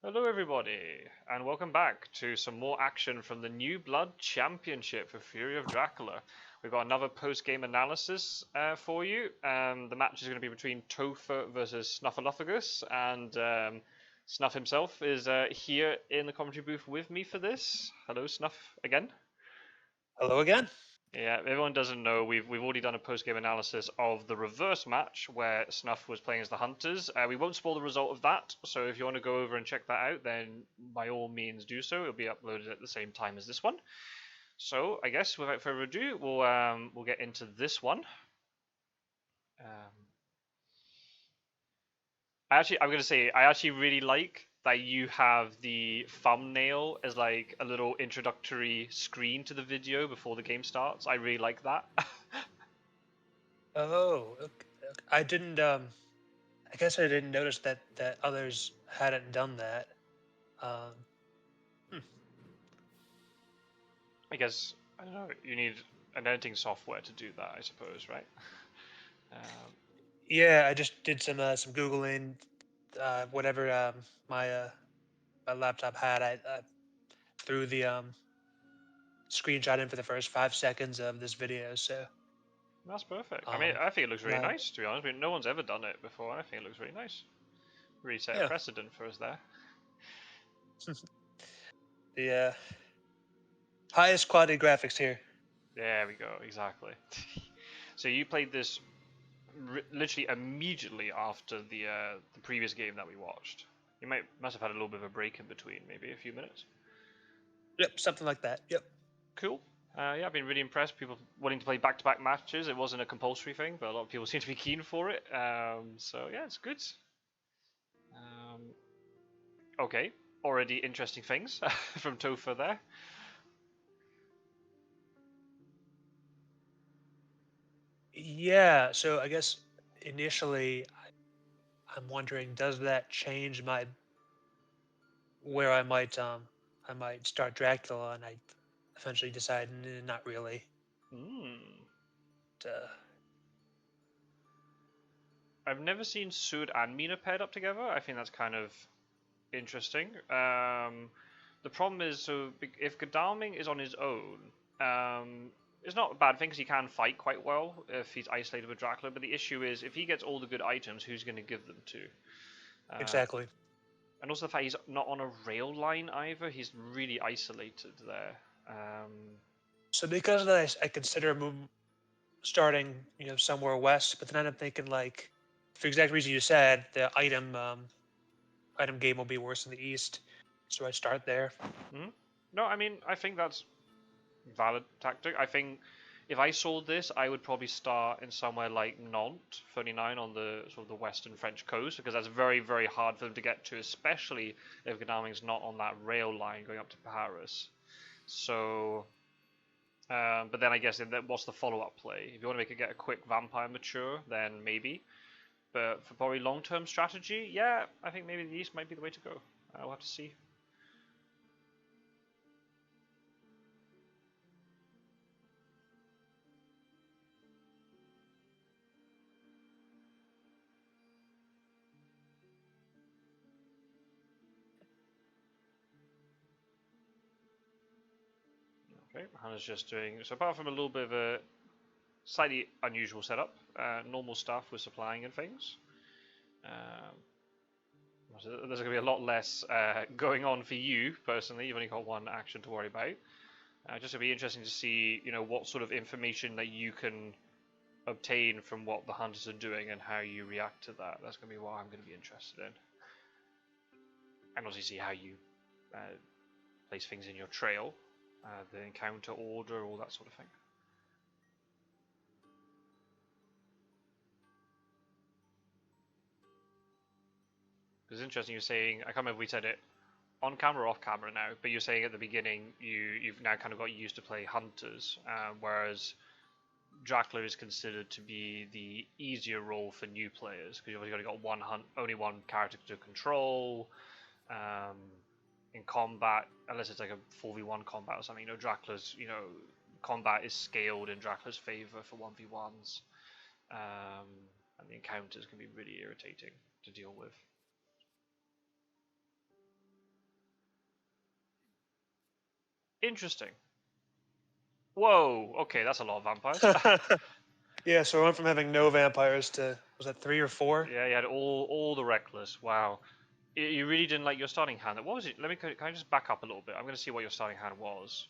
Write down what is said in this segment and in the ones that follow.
Hello everybody, and welcome back to some more action from the New Blood Championship for Fury of Dracula. We've got another post-game analysis for you. The match is going to be between Topher versus Snuffaluffagus, and Snuff himself is here in the commentary booth with me for this. Hello Snuff again. Hello again. Yeah, if everyone doesn't know, we've already done a post-game analysis of the reverse match where Snuff was playing as the Hunters. We won't spoil the result of that, so if you want to go over and check that out, then by all means do so. It'll be uploaded at the same time as this one. So I guess without further ado, we'll get into this one. I'm gonna say I actually really like that you have the thumbnail as like a little introductory screen to the video before the game starts. I really like that. Oh, okay. I didn't. I guess I didn't notice that others hadn't done that. Um, hmm. I guess I don't know. You need an editing software to do that, I suppose, right? Um, Yeah, I just did some googling. Whatever my my laptop had, I threw the screenshot in for the first 5 seconds of this video. So that's perfect. I mean, um, I think it looks and really I nice, to be honest. I mean, no one's ever done it before. I think it looks really nice. Really set a yeah precedent for us there. the highest quality graphics here. There we go. Exactly. So you played this literally immediately after the previous game that we watched. You must have had a little bit of a break in between, maybe a few minutes. Yep, something like that. Yep. Cool. Yeah, I've been really impressed. People wanting to play back-to-back matches. It wasn't a compulsory thing, but a lot of people seem to be keen for it. So yeah, it's good. Um, okay, already interesting things from Topher there. Yeah. So I guess initially I'm wondering, does that change my where I might start Dracula, and I eventually decide not really. Hmm. Uh, I've never seen Sud and Mina paired up together. I think that's kind of interesting. The problem is, so if Godalming is on his own, it's not a bad thing because he can fight quite well if he's isolated with Dracula. But the issue is, if he gets all the good items, who's going to give them to? Uh, exactly. and also the fact he's not on a rail line either. He's really isolated there. So because of that, I consider starting somewhere west, but then I'm thinking like, for the exact reason you said, the item game will be worse in the east, so I start there. No, I mean I think that's valid tactic. I think if I saw this, I would probably start in somewhere like Nantes, 39 on the sort of the western French coast, because that's very, very hard for them to get to, especially if Godalming's not on that rail line going up to Paris. So, but then I guess what's the follow-up play? If you want to make it get a quick vampire mature, then maybe. But for probably long-term strategy, yeah, I think maybe the east might be the way to go. We'll have to see. Okay, Hannah's just doing so. Apart from a little bit of a slightly unusual setup, normal stuff with supplying and things. Um, there's going to be a lot less going on for you personally. You've only got one action to worry about. Just to be interesting to see, what sort of information that you can obtain from what the hunters are doing and how you react to that. That's going to be what I'm going to be interested in, and also see how you place things in your trail, the encounter order, all that sort of thing. It's interesting you're saying, I can't remember if we said it on camera or off camera now, but you're saying at the beginning you've now kind of got used to play hunters, whereas Dracula is considered to be the easier role for new players because you've only got only one character to control. Um, in combat, unless it's like a 4v1 combat or something, Dracula's combat is scaled in Dracula's favor for 1v1s, and the encounters can be really irritating to deal with. Interesting. Whoa. Okay, that's a lot of vampires. Yeah, so I went from having no vampires to, was that 3 or 4? Yeah, you had all the reckless. Wow. You really didn't like your starting hand. What was it? Can I just back up a little bit? I'm going to see what your starting hand was.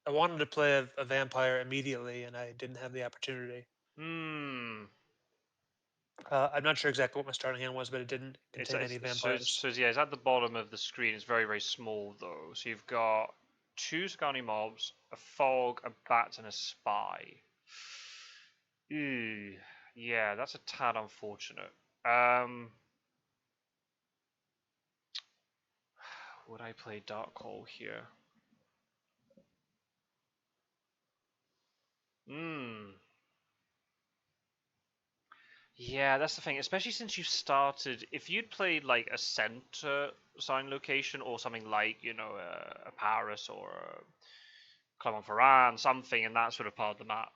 I wanted to play a vampire immediately, and I didn't have the opportunity. Hmm. I'm not sure exactly what my starting hand was, but it didn't It's, contain any so vampires. yeah, it's at the bottom of the screen. It's very very small though. So you've got 2 Scowny mobs, a fog, a bat, and a spy. Ooh, yeah, that's a tad unfortunate. Would I play Dark Hole here? Hmm. Yeah, that's the thing. Especially since you started, if you'd played like a center sign location or something like, a Paris or a Clermont-Ferrand, something in that sort of part of the map,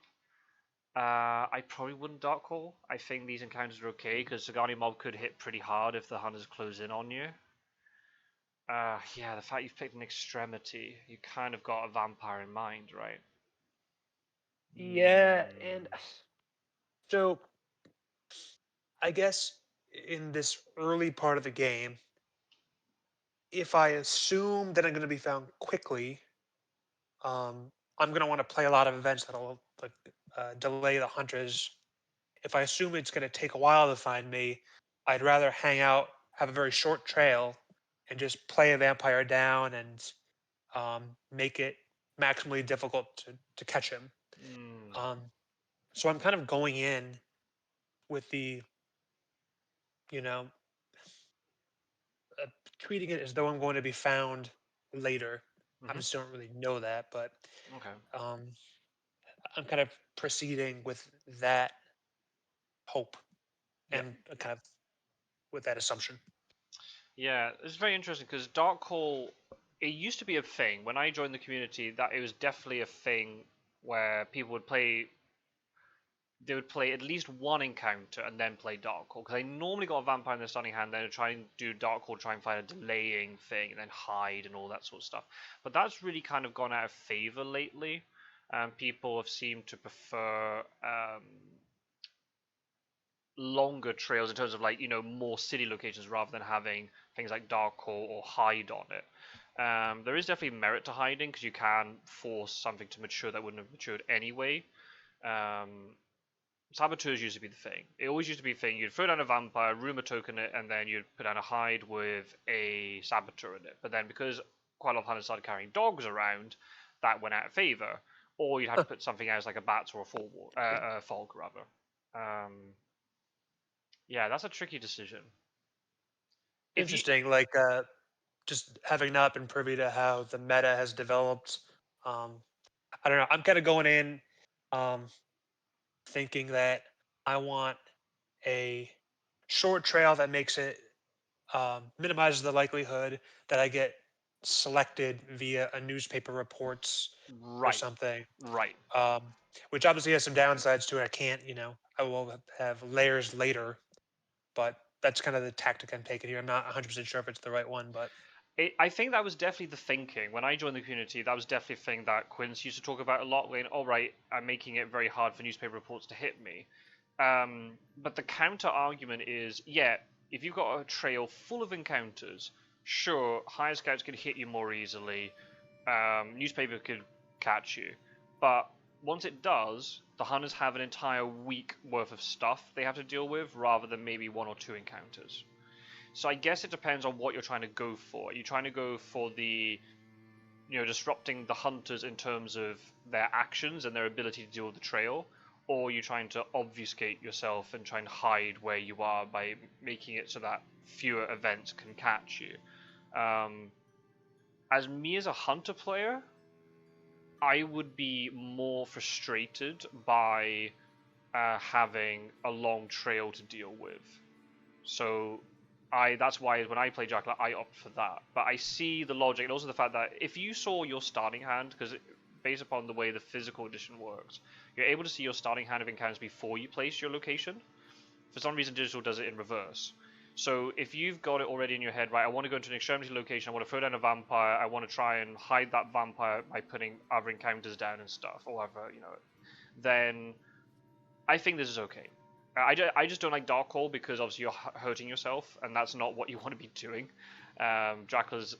I probably wouldn't Dark Hole. I think these encounters are okay because Sagani Mob could hit pretty hard if the hunters close in on you. Yeah, the fact you've picked an extremity, you kind of got a vampire in mind, right? Yeah, and Mm. so I guess in this early part of the game, if I assume that I'm going to be found quickly, I'm going to want to play a lot of events that'll like delay the hunters. If I assume it's going to take a while to find me, I'd rather hang out, have a very short trail, and just play a vampire down and make it maximally difficult to catch him. Mm. Um, so I'm kind of going in with the, you know, uh, treating it as though I'm going to be found later. I Mhm. just don't really know that, but Okay. um, I'm kind of proceeding with that hope Yeah. and kind of with that assumption. Yeah, it's very interesting because Dark Hole, it used to be a thing when I joined the community. That it was definitely a thing where people would play. They would play at least one encounter and then play Dark Hole because they normally got a vampire in their starting hand. Then they'd try and do Dark Hole, try and find a delaying thing, and then hide and all that sort of stuff. But that's really kind of gone out of favor lately. People have seemed to prefer longer trails in terms of like more city locations rather than having things like dark hole or hide on it. There is definitely merit to hiding because you can force something to mature that wouldn't have matured anyway. um, Saboteurs used to be the thing. It always used to be a thing. You'd throw down a vampire, rumor token it, and then you'd put down a hide with a saboteur in it. But then because quite a lot of hunters started carrying dogs around, that went out of favor. Or you'd have to Huh, put something else like a bat or a fog rather. Um, yeah, that's a tricky decision. If you, interesting. Like just having not been privy to how the meta has developed. Um, I don't know. I'm kind of going in um, thinking that I want a short trail that makes it minimizes the likelihood that I get selected via a newspaper reports or right, something. right. Um, which obviously has some downsides to it. I can't, I will have layers later, but that's kind of the tactic I'm taking here. I'm not 100% sure if it's the right one, but I think that was definitely the thinking when I joined the community. That was definitely a thing that Quince used to talk about a lot. When, all right, I'm making it very hard for newspaper reports to hit me. But the counter argument is, yeah, if you've got a trail full of encounters, sure, higher scouts could hit you more easily. Newspaper could catch you, but once it does, the hunters have an entire week worth of stuff they have to deal with, rather than maybe 1 or 2 encounters. So I guess it depends on what you're trying to go for. Are you trying to go for the disrupting the hunters in terms of their actions and their ability to deal with the trail, or are you trying to obfuscate yourself and try and hide where you are by making it so that fewer events can catch you? Um, as me as a hunter player, I would be more frustrated by having a long trail to deal with. So that's why when I play Dracula, I opt for that. But I see the logic, and also the fact that if you saw your starting hand, because based upon the way the physical edition works, you're able to see your starting hand of encounters before you place your location. For some reason, digital does it in reverse. So if you've got it already in your head, right, I want to go into an extremity location, I want to throw down a vampire, I want to try and hide that vampire by putting other encounters down and stuff, or whatever, then I think this is okay. I just don't like Darkhold because obviously you're hurting yourself, and that's not what you want to be doing. Dracula's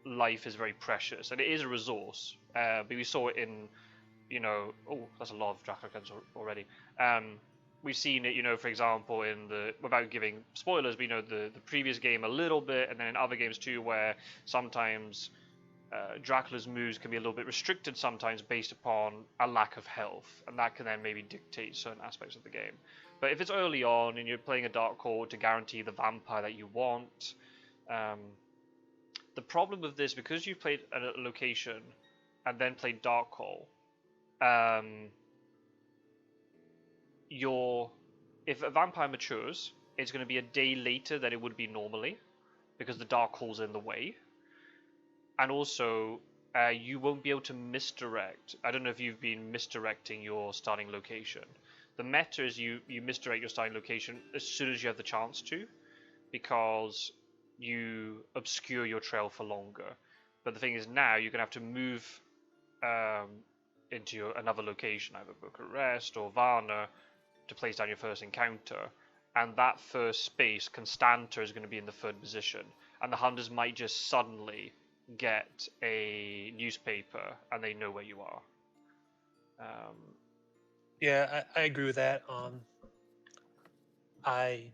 life is very precious, and it is a resource. But we saw it in, oh, that's a lot of Dracula cards already. We've seen it, for example, in without giving spoilers, we know the previous game a little bit, and then in other games too, where sometimes Dracula's moves can be a little bit restricted sometimes based upon a lack of health, and that can then maybe dictate certain aspects of the game. But if it's early on and you're playing a Darkhold to guarantee the vampire that you want, the problem with this, because you've played a location and then played Darkhold, if a vampire matures, it's going to be a day later than it would be normally, because the Darkhold's in the way. And also, you won't be able to misdirect. I don't know if you've been misdirecting your starting location. The meta is you misdirect your starting location as soon as you have the chance to, because you obscure your trail for longer. But the thing is, now you're going to have to move into another location, either Bucharest or Varna, to place down your first encounter. And that first space, Constanta, is going to be in the third position. And the hunters might just suddenly get a newspaper and they know where you are. Yeah, I agree with that. I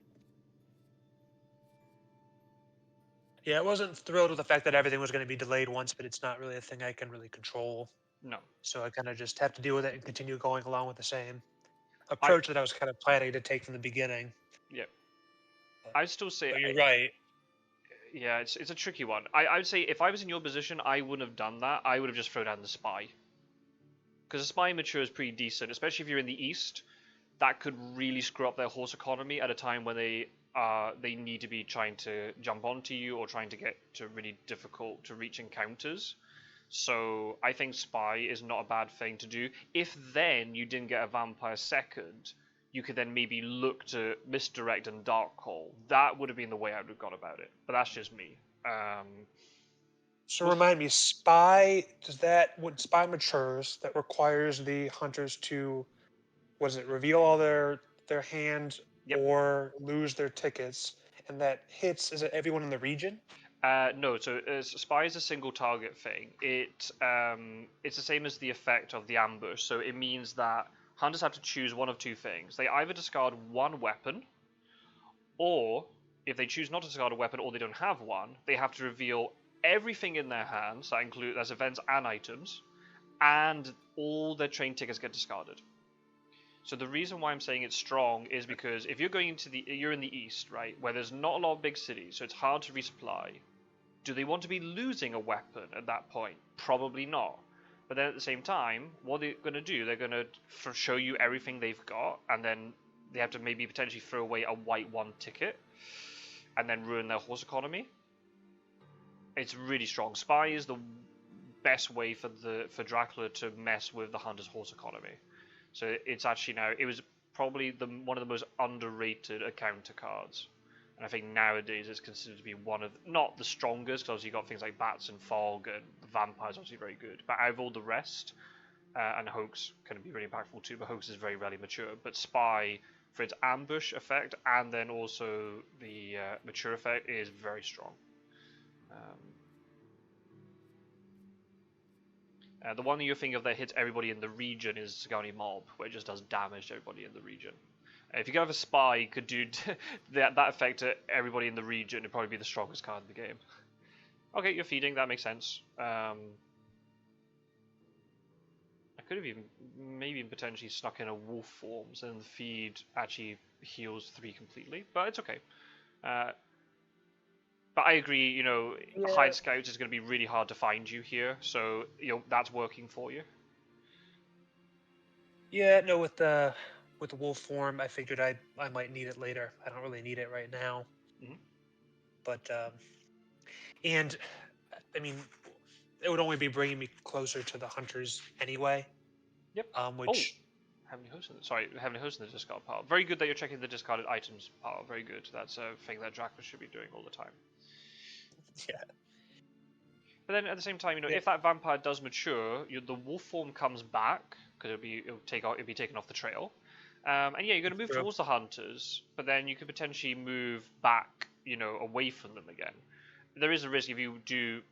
wasn't thrilled with the fact that everything was going to be delayed once, but it's not really a thing I can really control. No. So I kind of just have to deal with it and continue going along with the same approach that I was kind of planning to take from the beginning. Yeah. I'd still say... But you're right. Yeah, it's a tricky one. I would say if I was in your position, I wouldn't have done that. I would have just thrown down the spy. Because the spy matures pretty decent, especially if you're in the east. That could really screw up their horse economy at a time when they need to be trying to jump onto you or trying to get to really difficult to reach encounters. So I think spy is not a bad thing to do. If then you didn't get a vampire second, you could then maybe look to misdirect and Darkhold. That would have been the way I would have gone about it. But that's just me. So remind me, spy, when spy matures, that requires the hunters to, reveal all their hand or lose their tickets, and that hits, is it everyone in the region? No, so spy is a single target thing. It's the same as the effect of the ambush. So it means that hunters have to choose one of two things. They either discard one weapon, or if they choose not to discard a weapon or they don't have one, they have to reveal everything in their hands, that's events and items, and all their train tickets get discarded. So the reason why I'm saying it's strong is because if you're you're in the east, right, where there's not a lot of big cities, so it's hard to resupply. Do they want to be losing a weapon at that point? Probably not. But then at the same time, what they're going to do, they're going to show you everything they've got, and then they have to maybe potentially throw away a white one ticket, and then ruin their horse economy. It's really strong. Spy is the best way for Dracula to mess with the hunter's horse economy. So it's actually now, it was probably one of the most underrated encounter cards. And I think nowadays it's considered to be one of, not the strongest, because obviously you've got things like Bats and Fog, and the Vampire's obviously very good. But out of all the rest, and Hoax can be really impactful too, but Hoax is very rarely mature. But Spy, for its ambush effect, and then also the mature effect, is very strong. The one that you're thinking of that hits everybody in the region is Sagani Mob, where it just does damage to everybody in the region. If you could have a spy could do that effect to everybody in the region, it'd probably be the strongest card in the game. Okay, you're feeding, that makes sense. I could have maybe potentially snuck in a wolf form, so then the feed actually heals 3 completely, but it's okay. But I agree, Hide Scouts is going to be really hard to find you here, so that's working for you. Yeah, no, with the wolf form, I figured I might need it later. I don't really need it right now. Mm-hmm. But and I mean, it would only be bringing me closer to the hunters anyway. Yep. Which Heavenly Host in the discard pile. Very good that you're checking the discarded items pile. Very good. That's a thing that Dracula should be doing all the time. Yeah. But then at the same time, Yeah. if that vampire does mature, the wolf form comes back because it'll be taken off the trail. And yeah, you're going to move True. towards the hunters, but then you could potentially move back, away from them again. There is a risk if you do,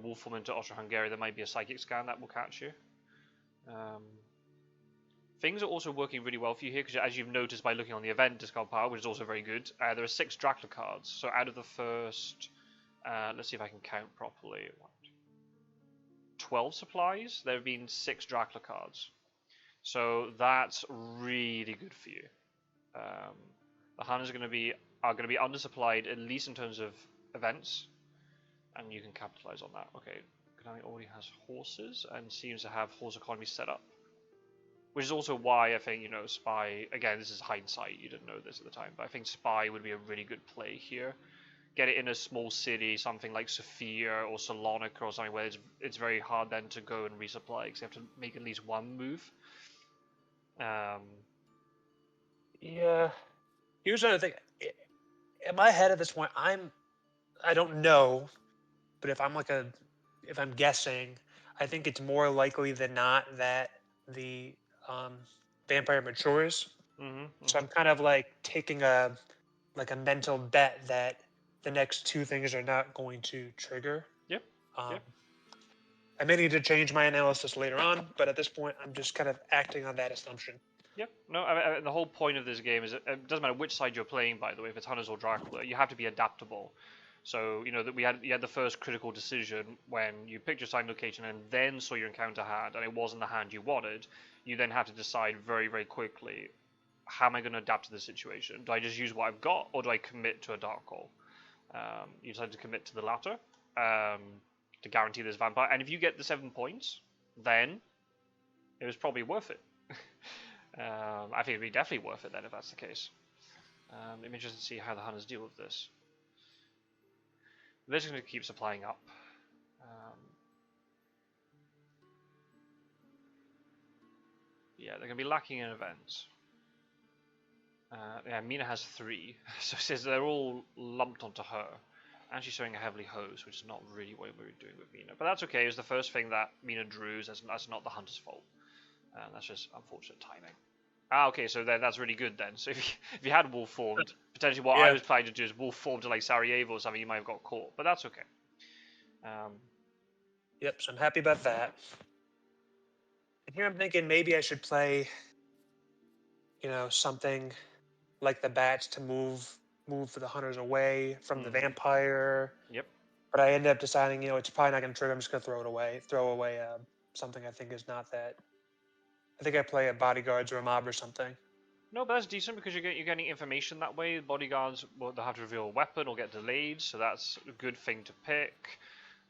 wolf form into Austro-Hungary, there might be a psychic scan that will catch you. Things are also working really well for you here because, as you've noticed by looking on the event discard pile, which is also very good, there are 6 Dracula cards. So out of the first, let's see if I can count properly. 12 supplies, there have been 6 Dracula cards. So that's really good for you. The hunters are going to be undersupplied, at least in terms of events, and you can capitalize on that. Okay, Konami already has horses and seems to have horse economy set up. Which is also why I think, Spy, again, this is hindsight, you didn't know this at the time, but I think Spy would be a really good play here. Get it in a small city, something like Sofia or Salonika or something where it's very hard then to go and resupply because you have to make at least one move. Yeah. Here's another thing. In my head at this point, I don't know, but if I'm guessing, I think it's more likely than not that the vampire matures. So I'm kind of like taking a mental bet that the next 2 things are not going to trigger. Yep. Yep. I may need to change my analysis later on, but at this point, I'm just kind of acting on that assumption. Yep. No, the whole point of this game is it doesn't matter which side you're playing. By the way, if it's Hunters or Dracula, you have to be adaptable. So that you had the first critical decision when you picked your side location and then saw your encounter hand, and it wasn't the hand you wanted. You then have to decide very, very quickly, how am I going to adapt to the situation? Do I just use what I've got, or do I commit to a dark hole? You decide to commit to the latter to guarantee this vampire. And if you get the 7 points, then it was probably worth it. I think it'd be definitely worth it then if that's the case. I'm interested to see how the Hunters deal with this. They're just going to keep supplying up. Yeah, they're going to be lacking in events. Yeah, Mina has 3, so it says they're all lumped onto her. And she's showing a heavily hose, which is not really what we were doing with Mina. But that's okay, it was the first thing that Mina drew, so that's not the Hunter's fault. That's just unfortunate timing. Okay, so that's really good then. So if you had wolf formed, potentially what I was planning to do is wolf formed to like Sarajevo or something, you might have got caught. But that's okay. Yep, so I'm happy about that. And here I'm thinking maybe I should play, something like the bats to move the hunters away from the vampire. Yep. But I ended up deciding, it's probably not going to trigger. I'm just going to throw away something I think is not that. I think I play a bodyguards or a mob or something. No, but that's decent because you're getting information that way. Bodyguards, they'll have to reveal a weapon or get delayed, so that's a good thing to pick.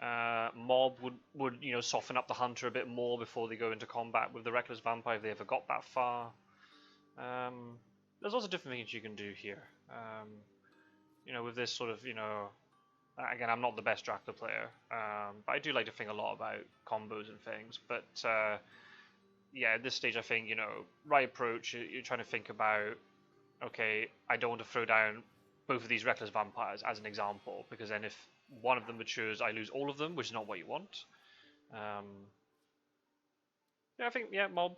Mob would soften up the hunter a bit more before they go into combat with the reckless vampire if they ever got that far. There's lots of different things you can do here. With this sort of again, I'm not the best Dracula player, but I do like to think a lot about combos and things. But yeah, at this stage, I think right approach. You're trying to think about, okay, I don't want to throw down both of these reckless vampires as an example, because then if one of them matures, I lose all of them, which is not what you want. Yeah, I think mob,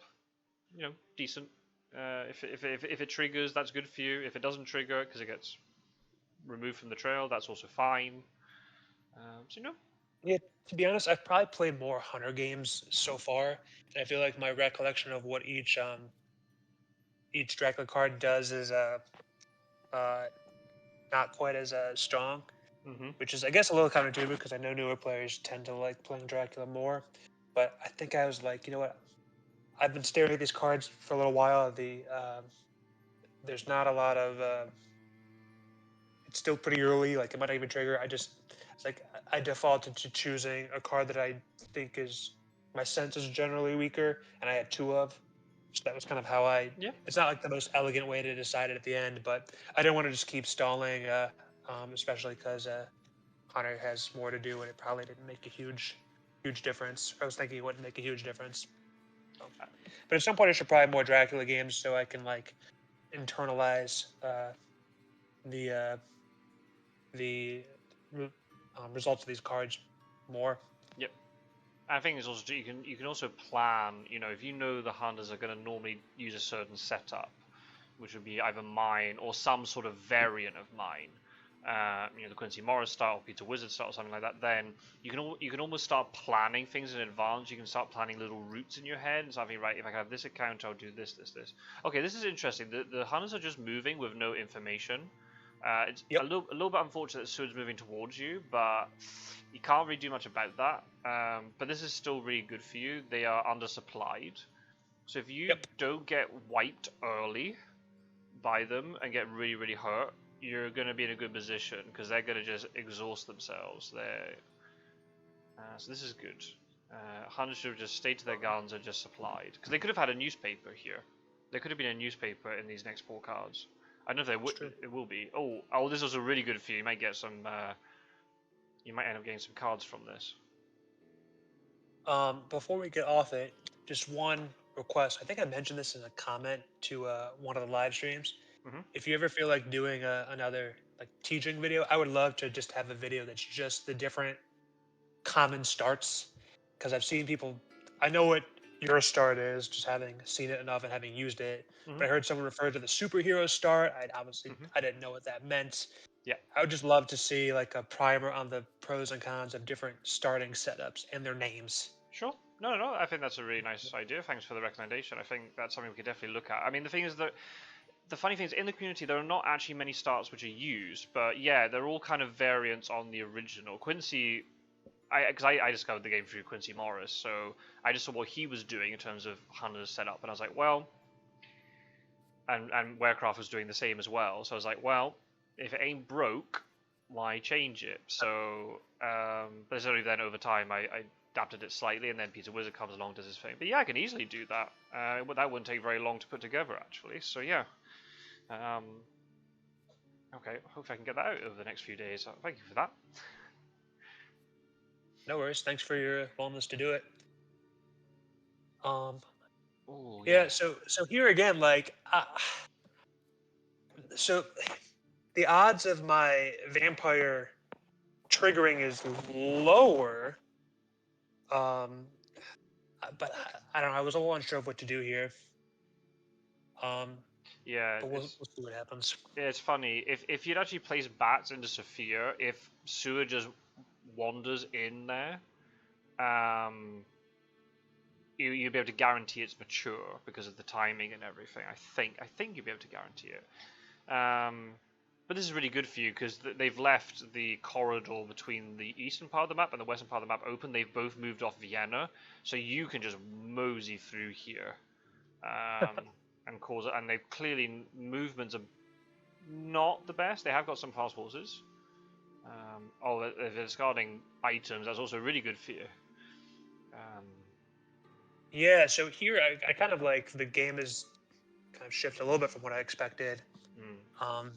decent. If it triggers, that's good for you. If it doesn't trigger because it gets removed from the trail, that's also fine. Yeah, to be honest, I've probably played more hunter games so far, and I feel like my recollection of what each Dracula card does is not quite as strong, which is I guess a little counterintuitive because I know newer players tend to like playing Dracula more. But I think I was like, you know what? I've been staring at these cards for a little while. There's not a lot of. It's still pretty early. Like it might not even trigger. I defaulted to choosing a card that I think is my sense is generally weaker, and I had 2 of. So that was kind of how I. Yeah. It's not like the most elegant way to decide it at the end, but I didn't want to just keep stalling, especially because Hunter has more to do, and it probably didn't make a huge difference. I was thinking it wouldn't make a huge difference. But at some point, I should probably have more Dracula games so I can like internalize the uh, the re- results of these cards more. Yep. I think it's also you can also plan. You know, if you know the hunters are going to normally use a certain setup, which would be either mine or some sort of variant of mine. You know, the Quincy Morris style, or Peter Wizard style, or something like that. Then you can almost start planning things in advance. You can start planning little routes in your head and something. Right, if I have this account, I'll do this, this, this. Okay, this is interesting. The hunters are just moving with no information. It's Yep. a little bit unfortunate that Seward's moving towards you, but you can't really do much about that. But this is still really good for you. They are undersupplied. So if you Yep. don't get wiped early by them and get really, really hurt, you're going to be in a good position because they're going to just exhaust themselves. So this is good. Hunters should have just stayed to their guns and just supplied. Because they could have had a newspaper here. There could have been a newspaper in these next 4 cards. I don't know if it will be. Oh, this is also really good for you. You might get some. You might end up getting some cards from this. Before we get off it, just one request. I think I mentioned this in a comment to one of the live streams. Mhm. If you ever feel like doing another like teaching video, I would love to just have a video that's just the different common starts, because I've seen people. I know what your start is, just having seen it enough and having used it. Mhm. But I heard someone refer to the superhero start. Mhm. I didn't know what that meant. Yeah. I would just love to see like a primer on the pros and cons of different starting setups and their names. Sure. No. I think that's a really nice idea. Thanks for the recommendation. I think that's something we could definitely look at. I mean, the thing is that the funny thing is, in the community, there are not actually many starts which are used, but yeah, they're all kind of variants on the original. Quincy, because I discovered the game through Quincy Morris, so I just saw what he was doing in terms of Hunter's setup, and I was like, well, and Warecraft was doing the same as well, so I was like, well, if it ain't broke, why change it? So, but it's only then over time I adapted it slightly, and then Peter Wizard comes along, does his thing. But yeah, I can easily do that. That wouldn't take very long to put together, actually. So yeah. Okay, hopefully I can get that out over the next few days. Thank you for that. No worries. Thanks for your willingness to do it. Oh Yeah. yeah. So here again, like, so the odds of my vampire triggering is lower. Um, but I don't know. I was a little unsure of what to do here. Um, Yeah, but we'll see what happens. it's funny. If you'd actually place bats into Sophia, if Sewer just wanders in there, um, you'd be able to guarantee it's mature because of the timing and everything. I think you'd be able to guarantee it. But this is really good for you because they've left the corridor between the eastern part of the map and the western part of the map open. They've both moved off Vienna, so you can just mosey through here, and cause it. And they've clearly movements are not the best. They have got some fast horses. If they're discarding items, that's also really good for you. Yeah. So here, I kind of like the game is kind of shifted a little bit from what I expected. Mm.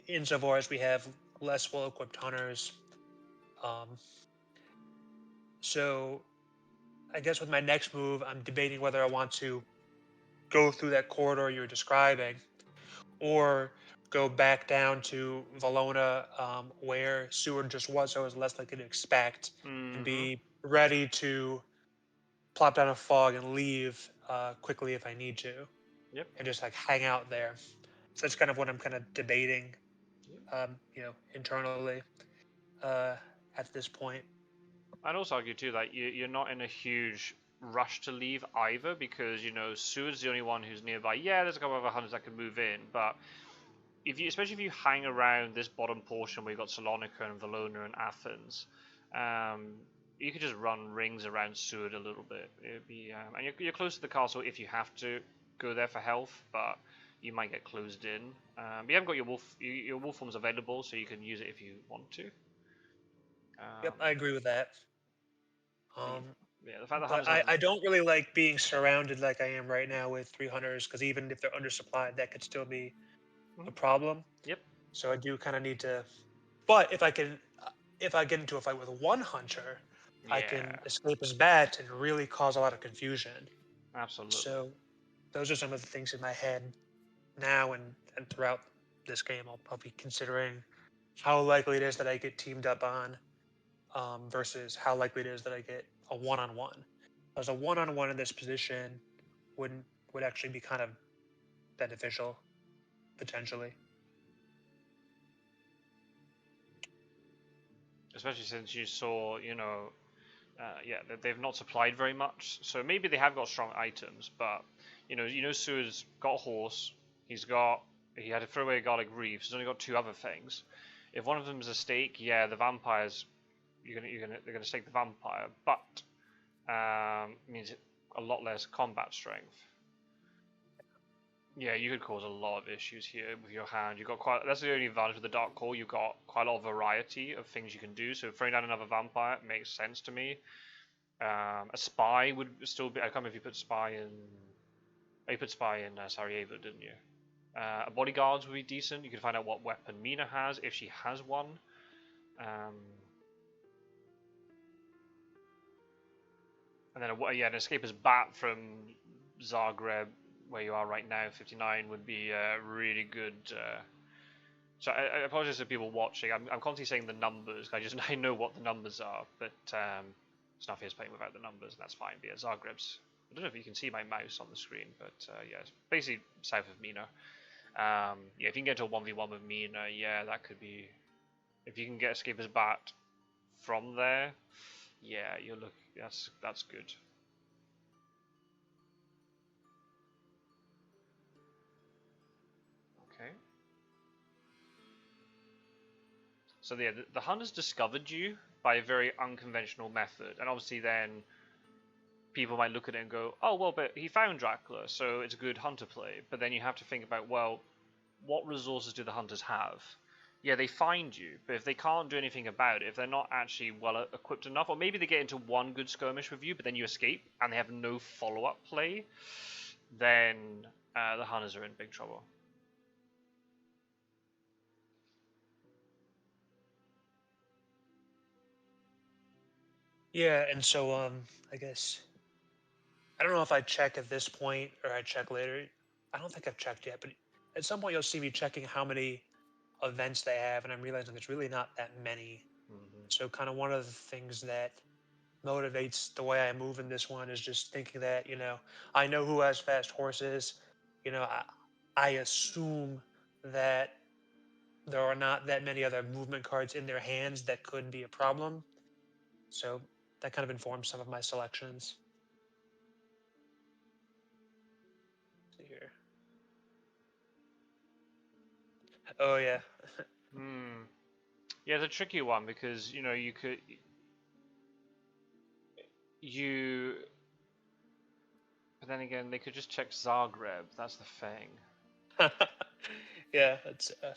Insofar as we have less well-equipped hunters. So I guess with my next move, I'm debating whether I want to go through that corridor you're describing, or go back down to Valona, where Seward just was, so I was less likely to expect, and Mm-hmm. be ready to plop down a fog and leave quickly if I need to, Yep. and just like hang out there. So that's kind of what I'm kind of debating, Yep. internally at this point. I'd also argue too that you're not in a huge rush to leave either because Seward's the only one who's nearby. Yeah, there's a couple of other hunters that can move in, but especially if you hang around this bottom portion where you've got Salonika and Valona and Athens, you could just run rings around Seward a little bit. It'd be and you're close to the castle if you have to go there for health, but you might get closed in. But you haven't got your wolf forms available, so you can use it if you want to. Yep, I agree with that. Yeah, the fact that But hunters have I don't really like being surrounded like I am right now with 300s, because even if they're undersupplied, that could still be a Mhm. problem. Yep. So I do kind of need to. But if I get into a fight with one hunter, I Yeah. can escape his bat and really cause a lot of confusion. Absolutely. So those are some of the things in my head now and throughout this game. I'll be considering how likely it is that I get teamed up on versus how likely it is that I get a one-on-one. Because a one-on-one in this position wouldn't would actually be kind of beneficial potentially. Especially since you saw, yeah, they've not supplied very much. So maybe they have got strong items, but Sue's got a horse. He had to throw away a garlic reef. He's only got two other things. If one of them is a stake, yeah, the vampires, they're gonna stake the vampire, but means a lot less combat strength. Yeah, you could cause a lot of issues here with your hand. That's the only advantage with the Dark Core. You've got quite a lot of variety of things you can do. So throwing down another vampire makes sense to me. A spy would still be. I can't remember if you put spy in. Oh, you put spy in Sarajevo, didn't you? A bodyguards would be decent. You could find out what weapon Mina has if she has one. And then an escapist bat from Zagreb, where you are right now, 59, would be really good. So I apologize to people watching. I'm constantly saying the numbers. I know what the numbers are, but Snuffy is playing without the numbers, and that's fine. But yeah, Zagreb's. I don't know if you can see my mouse on the screen, but yeah, it's basically south of Mina. Yeah, if you can get to a 1v1 with Mina, yeah, that could be. If you can get escapist bat from there, yeah, that's good. Okay. So yeah, the hunters discovered you by a very unconventional method, and obviously then people might look at it and go, "Oh well, but he found Dracula, so it's a good hunter play." But then you have to think about, well, what resources do the hunters have? Yeah, they find you, but if they can't do anything about it, if they're not actually well equipped enough, or maybe they get into one good skirmish with you, but then you escape and they have no follow-up play, then the hunters are in big trouble. Yeah, and so I guess I don't know if I check at this point or I check later. I don't think I've checked yet, but at some point you'll see me checking how many events they have, and I'm realizing it's really not that many. Mm-hmm. So kind of one of the things that motivates the way I move in this one is just thinking that, I know who has fast horses. I assume that there are not that many other movement cards in their hands that could be a problem. So that kind of informs some of my selections. Let's see here. Oh yeah. Yeah, it's a tricky one because but then again they could just check Zagreb. That's the thing. Yeah, that's a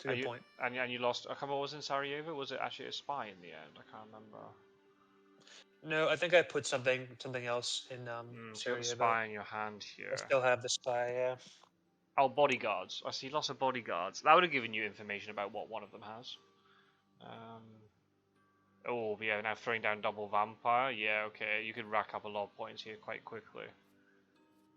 good point. And you lost. I can't remember what was in Sarajevo. Was it actually a spy in the end? I can't remember. No, I think I put something else in So you got the Sarajevo. spy in your hand I here. still have the spy. Yeah. Oh, bodyguards. I see lots of bodyguards. That would have given you information about what one of them has. Oh, yeah, now throwing down double vampire. Yeah, okay, you could rack up a lot of points here quite quickly.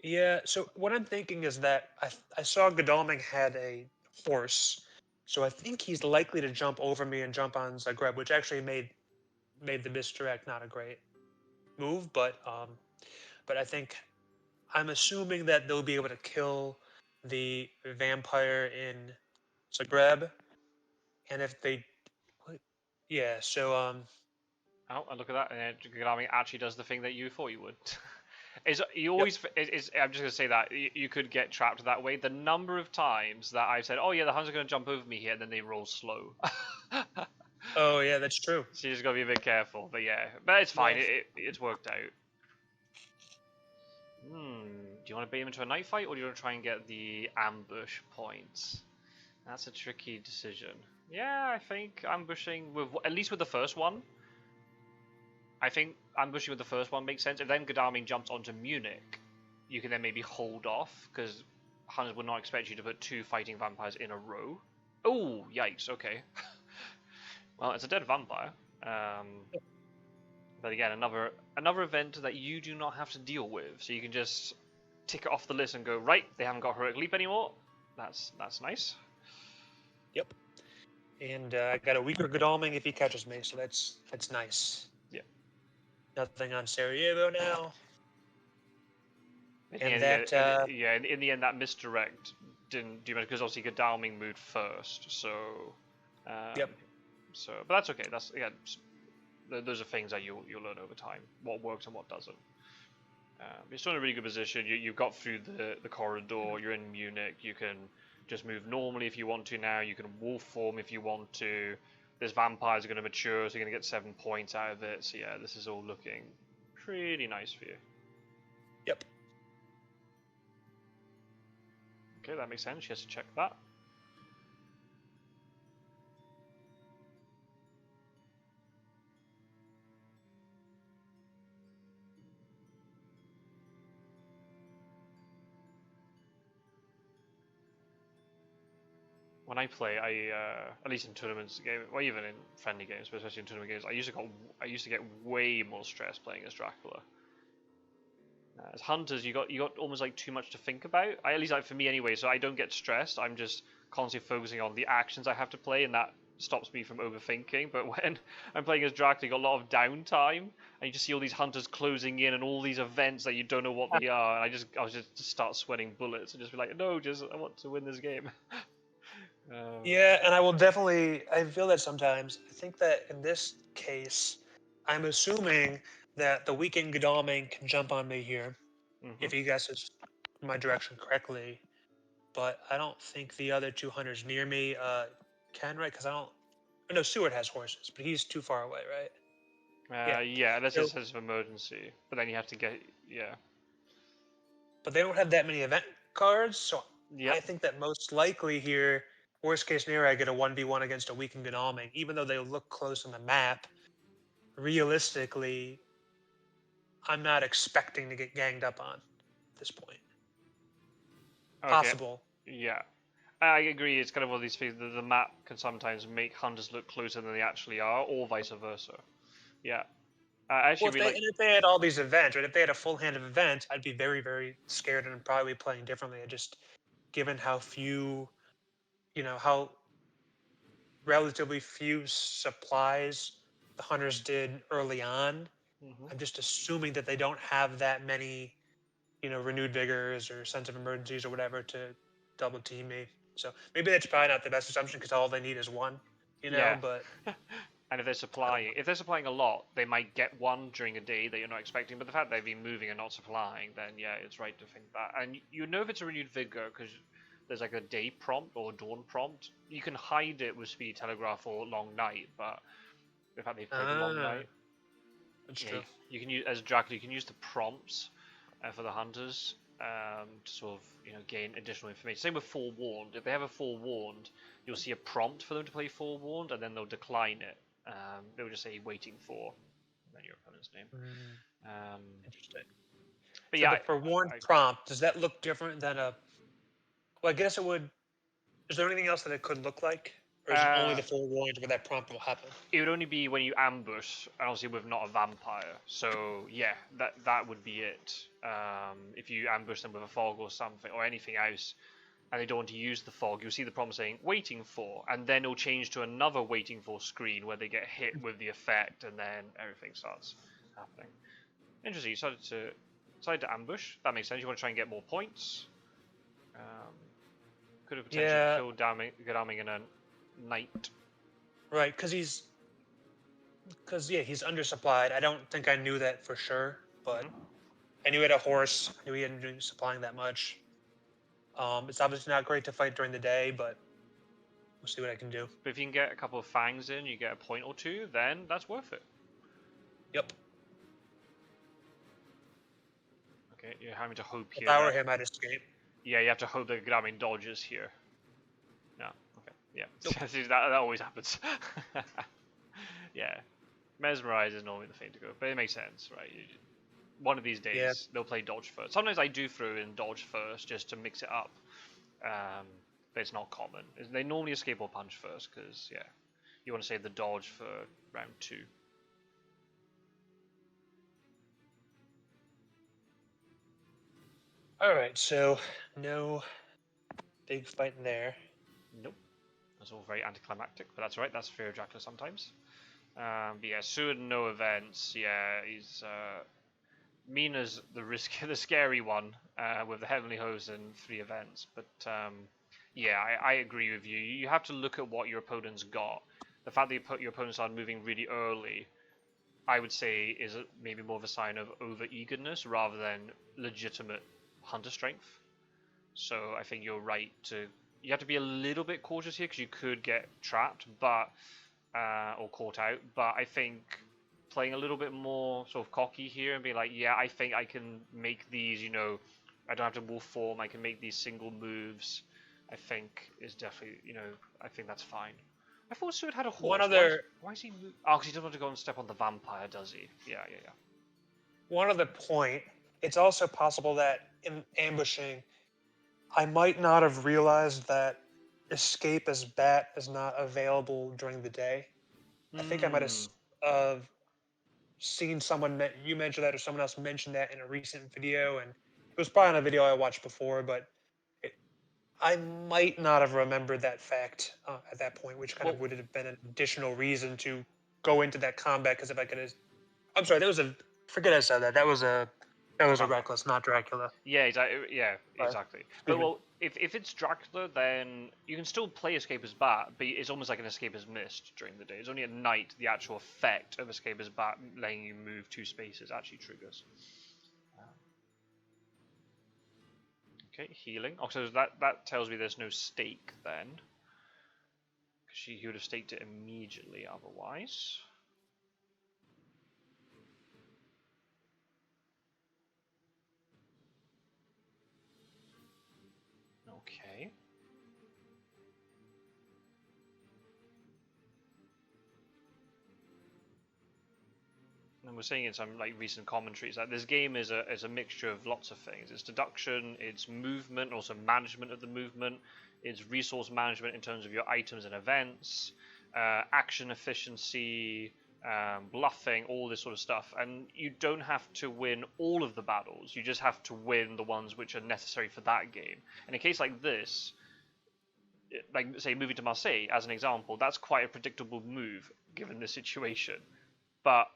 Yeah. So what I'm thinking is that I saw Godalming had a horse, so I think he's likely to jump over me and jump on Zagreb, which actually made the misdirect not a great move, but I think I'm assuming that they'll be able to kill the vampire in Zagreb, and if they, yeah, so Oh, and look at that, and Gagami actually does the thing that you thought you would. I'm just going to say that, you could get trapped that way. The number of times that I've said, oh yeah, the hunters are going to jump over me here, and then they roll slow. oh yeah, that's true. So you just got to be a bit careful, but yeah. But it's fine, Yeah. it's worked out. Do you want to bait him into a night fight, or do you want to try and get the ambush points? That's a tricky decision. Yeah, I think ambushing, at least with the first one, I think ambushing with the first one makes sense. If then Godalming jumps onto Munich, you can then maybe hold off, because hunters would not expect you to put two fighting vampires in a row. Oh, yikes, okay. Well, it's a dead vampire. But again, another event that you do not have to deal with, so you can just tick it off the list and go, right, they haven't got heroic leap anymore. That's nice. Yep. And I got a weaker Godalming if he catches me, so that's nice. Yeah. Nothing on Sarajevo now. In And the end, that in the end, that misdirect didn't do much because obviously Godalming moved first. So. Yep. So, but that's okay. That's again, those are things that you'll learn over time. What works and what doesn't. You're still in a really good position. You got through the corridor. You're in Munich. You can just move normally if you want to now. You can wolf form if you want to. This vampires are going to mature, so you're going to get 7 points out of it. So yeah, this is all looking pretty nice for you. Yep. Okay, that makes sense. She has to check that. When I play, at least in tournaments, well, even in friendly games, but especially in tournament games, I used to get way more stress playing as Dracula. As hunters, you got almost like too much to think about. At least like for me anyway, so I don't get stressed. I'm just constantly focusing on the actions I have to play, and that stops me from overthinking. But when I'm playing as Dracula, you got a lot of downtime, and you just see all these hunters closing in, and all these events that you don't know what they are. And I was just start sweating bullets and just be like, no, I want to win this game. Yeah, and I feel that sometimes. I think that in this case, I'm assuming that the weakened Godalming can jump on me here if he guesses my direction correctly. But I don't think the other two hunters near me can, right? Because I don't. I know Seward has horses, but he's too far away, right? Yeah, unless So, it says emergency, but then you have to get but they don't have that many event cards, so Yep. I think that most likely here, worst case scenario, I get a 1v1 against a weakened Godalming. Even though they look close on the map, realistically, I'm not expecting to get ganged up on at this point. Okay. Possible. Yeah. I agree. It's kind of one of these things that the map can sometimes make hunters look closer than they actually are, or vice versa. Yeah. Well, Actually, if they had all these events, right? If they had a full hand of events, I'd be very, very scared and probably playing differently. Just given how few, how relatively few supplies the hunters did early on. I'm just assuming that they don't have that many, renewed vigors or sense of emergencies or whatever to double team me. So maybe that's probably not the best assumption because all they need is one, yeah. but And if they're supplying a lot, they might get one during a day that you're not expecting. But the fact they've been moving and not supplying, then yeah, it's right to think that. And you know if it's a renewed vigor because there's like a day prompt or a dawn prompt. You can hide it with speed telegraph or long night, but the fact they've played long night, that's true. You can use as Dracula. You can use the prompts for the hunters to sort of gain additional information. Same with forewarned. If they have a forewarned, you'll see a prompt for them to play forewarned, and then they'll decline it. They'll just say waiting for, and then your opponent's name. Interesting. But so yeah, the forewarned prompt, does that look different than a? Well, I guess it would. Is there anything else that it could look like, or is it only the forewarned where that prompt will happen? It would only be when you ambush, and obviously with not a vampire. So yeah, that would be it. If you ambush them with a fog or something or anything else, and they don't want to use the fog, you'll see the prompt saying "waiting for," and then it'll change to another "waiting for" screen where they get hit with the effect, and then everything starts happening. Interesting. You decided to ambush. That makes sense. You want to try and get more points. Could have potentially killed Godalming in a night. Right, because he's undersupplied. I don't think I knew that for sure, but I knew he had a horse. I knew he hadn't been supplying that much. It's obviously not great to fight during the day, but we'll see what I can do. But if you can get a couple of fangs in, you get a point or two, then that's worth it. Yep. Okay, you're having to hope here. If I were him, I'd escape. Yeah, you have to hope that Godalming dodges here. No, okay, yeah. Nope. that always happens. Yeah. Mesmerize is normally the thing to go, but it makes sense, right? One of these days, they'll play dodge first. Sometimes I do throw in dodge first just to mix it up, but it's not common. They normally escape or punch first, because, yeah, you want to save the dodge for round 2. All right, so no big fight there. Nope. That's all very anticlimactic, but that's all right. That's Fury of Dracula sometimes. But yeah, Seward, no events. Yeah, he's Mina's the the scary one with the Heavenly Hose and 3 events. But yeah, I agree with you. You have to look at what your opponent's got. The fact that your opponents are moving really early, I would say, is maybe more of a sign of over eagerness rather than legitimate hunter strength. So I think you're right to. You have to be a little bit cautious here because you could get trapped, but or caught out. But I think playing a little bit more sort of cocky here and be like, yeah, I think I can make these. I don't have to wolf form. I can make these single moves. I think is definitely. I think that's fine. I thought Seward had a One horse. other Why is he? Oh, because he doesn't want to go and step on the vampire, does he? Yeah, yeah, yeah. one other point. It's also possible that in ambushing, I might not have realized that escape as bat is not available during the day. I think I might have Hmm. seen someone you mentioned that or someone else mentioned that in a recent video, and it was probably on a video I watched before, but it, I might not have remembered that fact at that point, which kind Well, of would have been an additional reason to go into that combat. Because if I could have, I'm sorry, that was a forget I said that. That was a vampire. reckless, not Dracula. Yeah, exactly. Yeah, Right. exactly. But Excuse me. well, if it's Dracula, then you can still play Escape as Bat, but it's almost like an Escape as Mist during the day. It's only at night the actual effect of Escape as Bat, letting you move 2 spaces, actually triggers. Okay, healing. Oh, so that tells me there's no stake then, because he would have staked it immediately otherwise. Okay. And we're saying in some like recent commentaries that this game is a mixture of lots of things. It's deduction, it's movement, also management of the movement, it's resource management in terms of your items and events, action efficiency, bluffing, all this sort of stuff. And you don't have to win all of the battles. You just have to win the ones which are necessary for that game. In a case like this, like say moving to Marseille as an example, that's quite a predictable move given the situation. But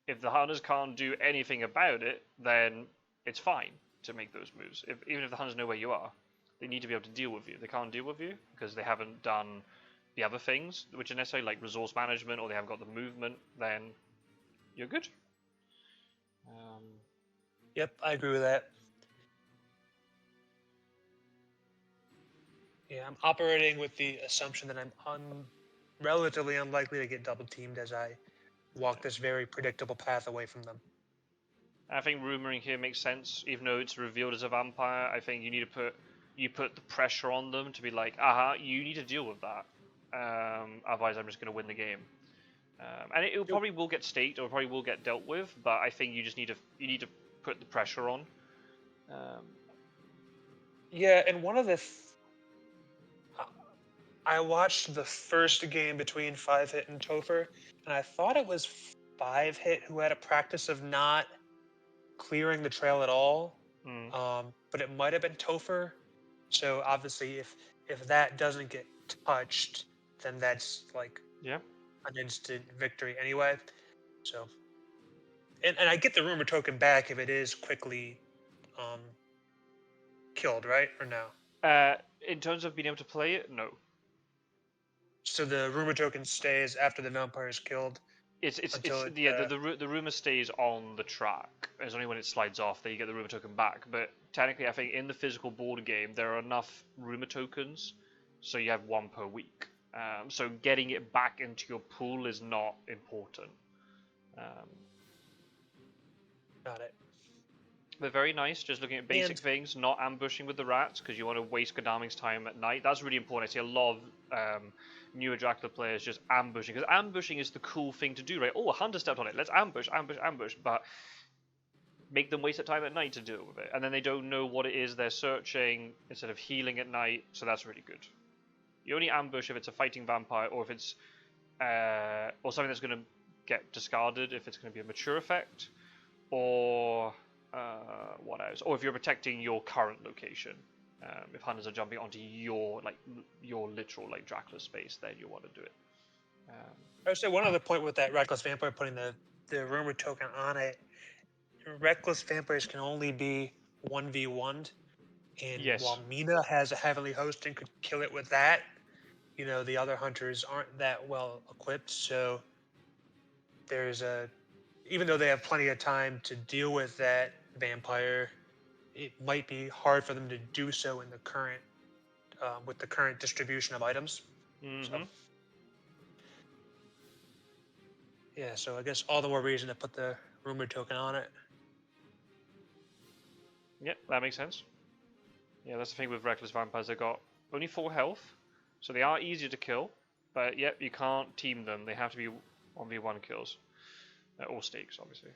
if the hunters can't do anything about it, then it's fine to make those moves. Even if the hunters know where you are, they need to be able to deal with you. They can't deal with you because they haven't done the other things which are necessary, like resource management, or they haven't got the movement. Then you're good. Yep, I agree with that. Yeah, I'm operating with the assumption that I'm relatively unlikely to get double teamed as I walk this very predictable path away from them. I think rumoring here makes sense, even though it's revealed as a vampire. I think you need to put the pressure on them to be like, aha, you need to deal with that. Otherwise, I'm just going to win the game. And it probably will get staked or probably will get dealt with, but I think you just need to put the pressure on. Yeah, and one of the I watched the first game between 5-Hit and Topher, and I thought it was 5-Hit who had a practice of not clearing the trail at all. Mm. But it might have been Topher. So obviously, if that doesn't get touched, then that's like Yeah. an instant victory anyway. So, and I get the rumor token back if it is quickly um, killed, right? Or no? In terms of being able to play it, no. So the rumor token stays after the vampire is killed until It's it. yeah the rumor stays on the track. It's only when it slides off that you get the rumor token back. But technically, I think in the physical board game there are enough rumor tokens, so you have 1 per week. So getting it back into your pool is not important. Got it. But very nice, just looking at basic And things, not ambushing with the rats because you want to waste Godalming's time at night. That's really important. I see a lot of newer Dracula players just ambushing because ambushing is the cool thing to do, right? Oh, a hunter stepped on it. Let's ambush, ambush, ambush. But make them waste their time at night to deal with it, and then they don't know what it is they're searching instead of healing at night. So that's really good. You only ambush if it's a fighting vampire or if it's or something that's going to get discarded if it's going to be a mature effect, or what else? Or if you're protecting your current location. If hunters are jumping onto your literal like Dracula space, then you want to do it. I would say one other point with that Reckless Vampire putting the rumor token on it. Reckless Vampires can only be 1v1'd, and Yes. while Mina has a heavily host and could kill it with that, the other hunters aren't that well equipped, so there's even though they have plenty of time to deal with that vampire, it might be hard for them to do so in the current with the current distribution of items. So yeah, so I guess all the more reason to put the rumor token on it. Yep, that makes sense. Yeah, that's the thing with Reckless Vampires. They got only 4 health, so they are easier to kill. But yep, you can't team them. They have to be 1v1 kills. All stakes, obviously.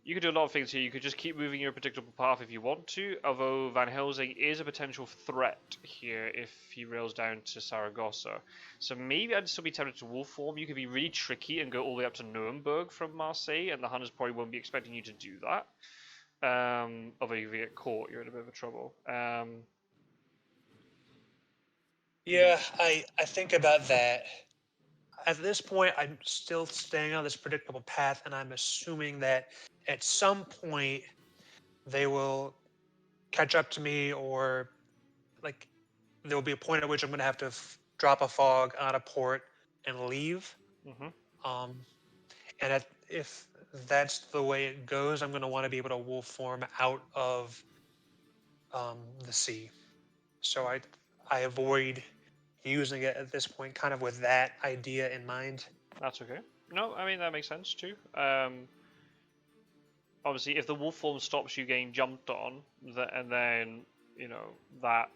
You could do a lot of things here. You could just keep moving your predictable path if you want to, although Van Helsing is a potential threat here if he rails down to Saragossa. So maybe I'd still be tempted to wolf form. You could be really tricky and go all the way up to Nuremberg from Marseille, and the hunters probably won't be expecting you to do that. Although if you get caught, you're in a bit of trouble. Yeah, I think about that. At this point, I'm still staying on this predictable path, and I'm assuming that at some point they will catch up to me, or like there will be a point at which I'm going to have to drop a fog on a port and leave. And if that's the way it goes, I'm going to want to be able to wolf form out of the sea. So I avoid using it at this point, kind of with that idea in mind. That's okay. No, I mean that makes sense too. Obviously, if the wolf form stops you getting jumped on, and then that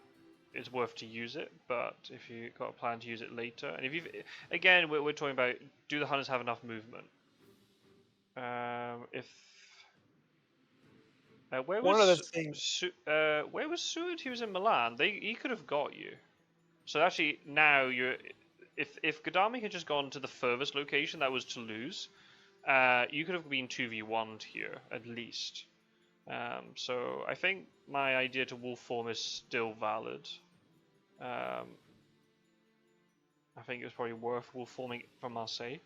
is worth to use it. But if you got a plan to use it later, and if again, we're talking about, do the hunters have enough movement? Where was Suit? He was in Milan. He could have got you. So actually, now if Gadami had just gone to the furthest location, that was Toulouse, you could have been 2v1'd here at least. So I think my idea to wolf form is still valid. I think it was probably worth wolf forming from Marseille.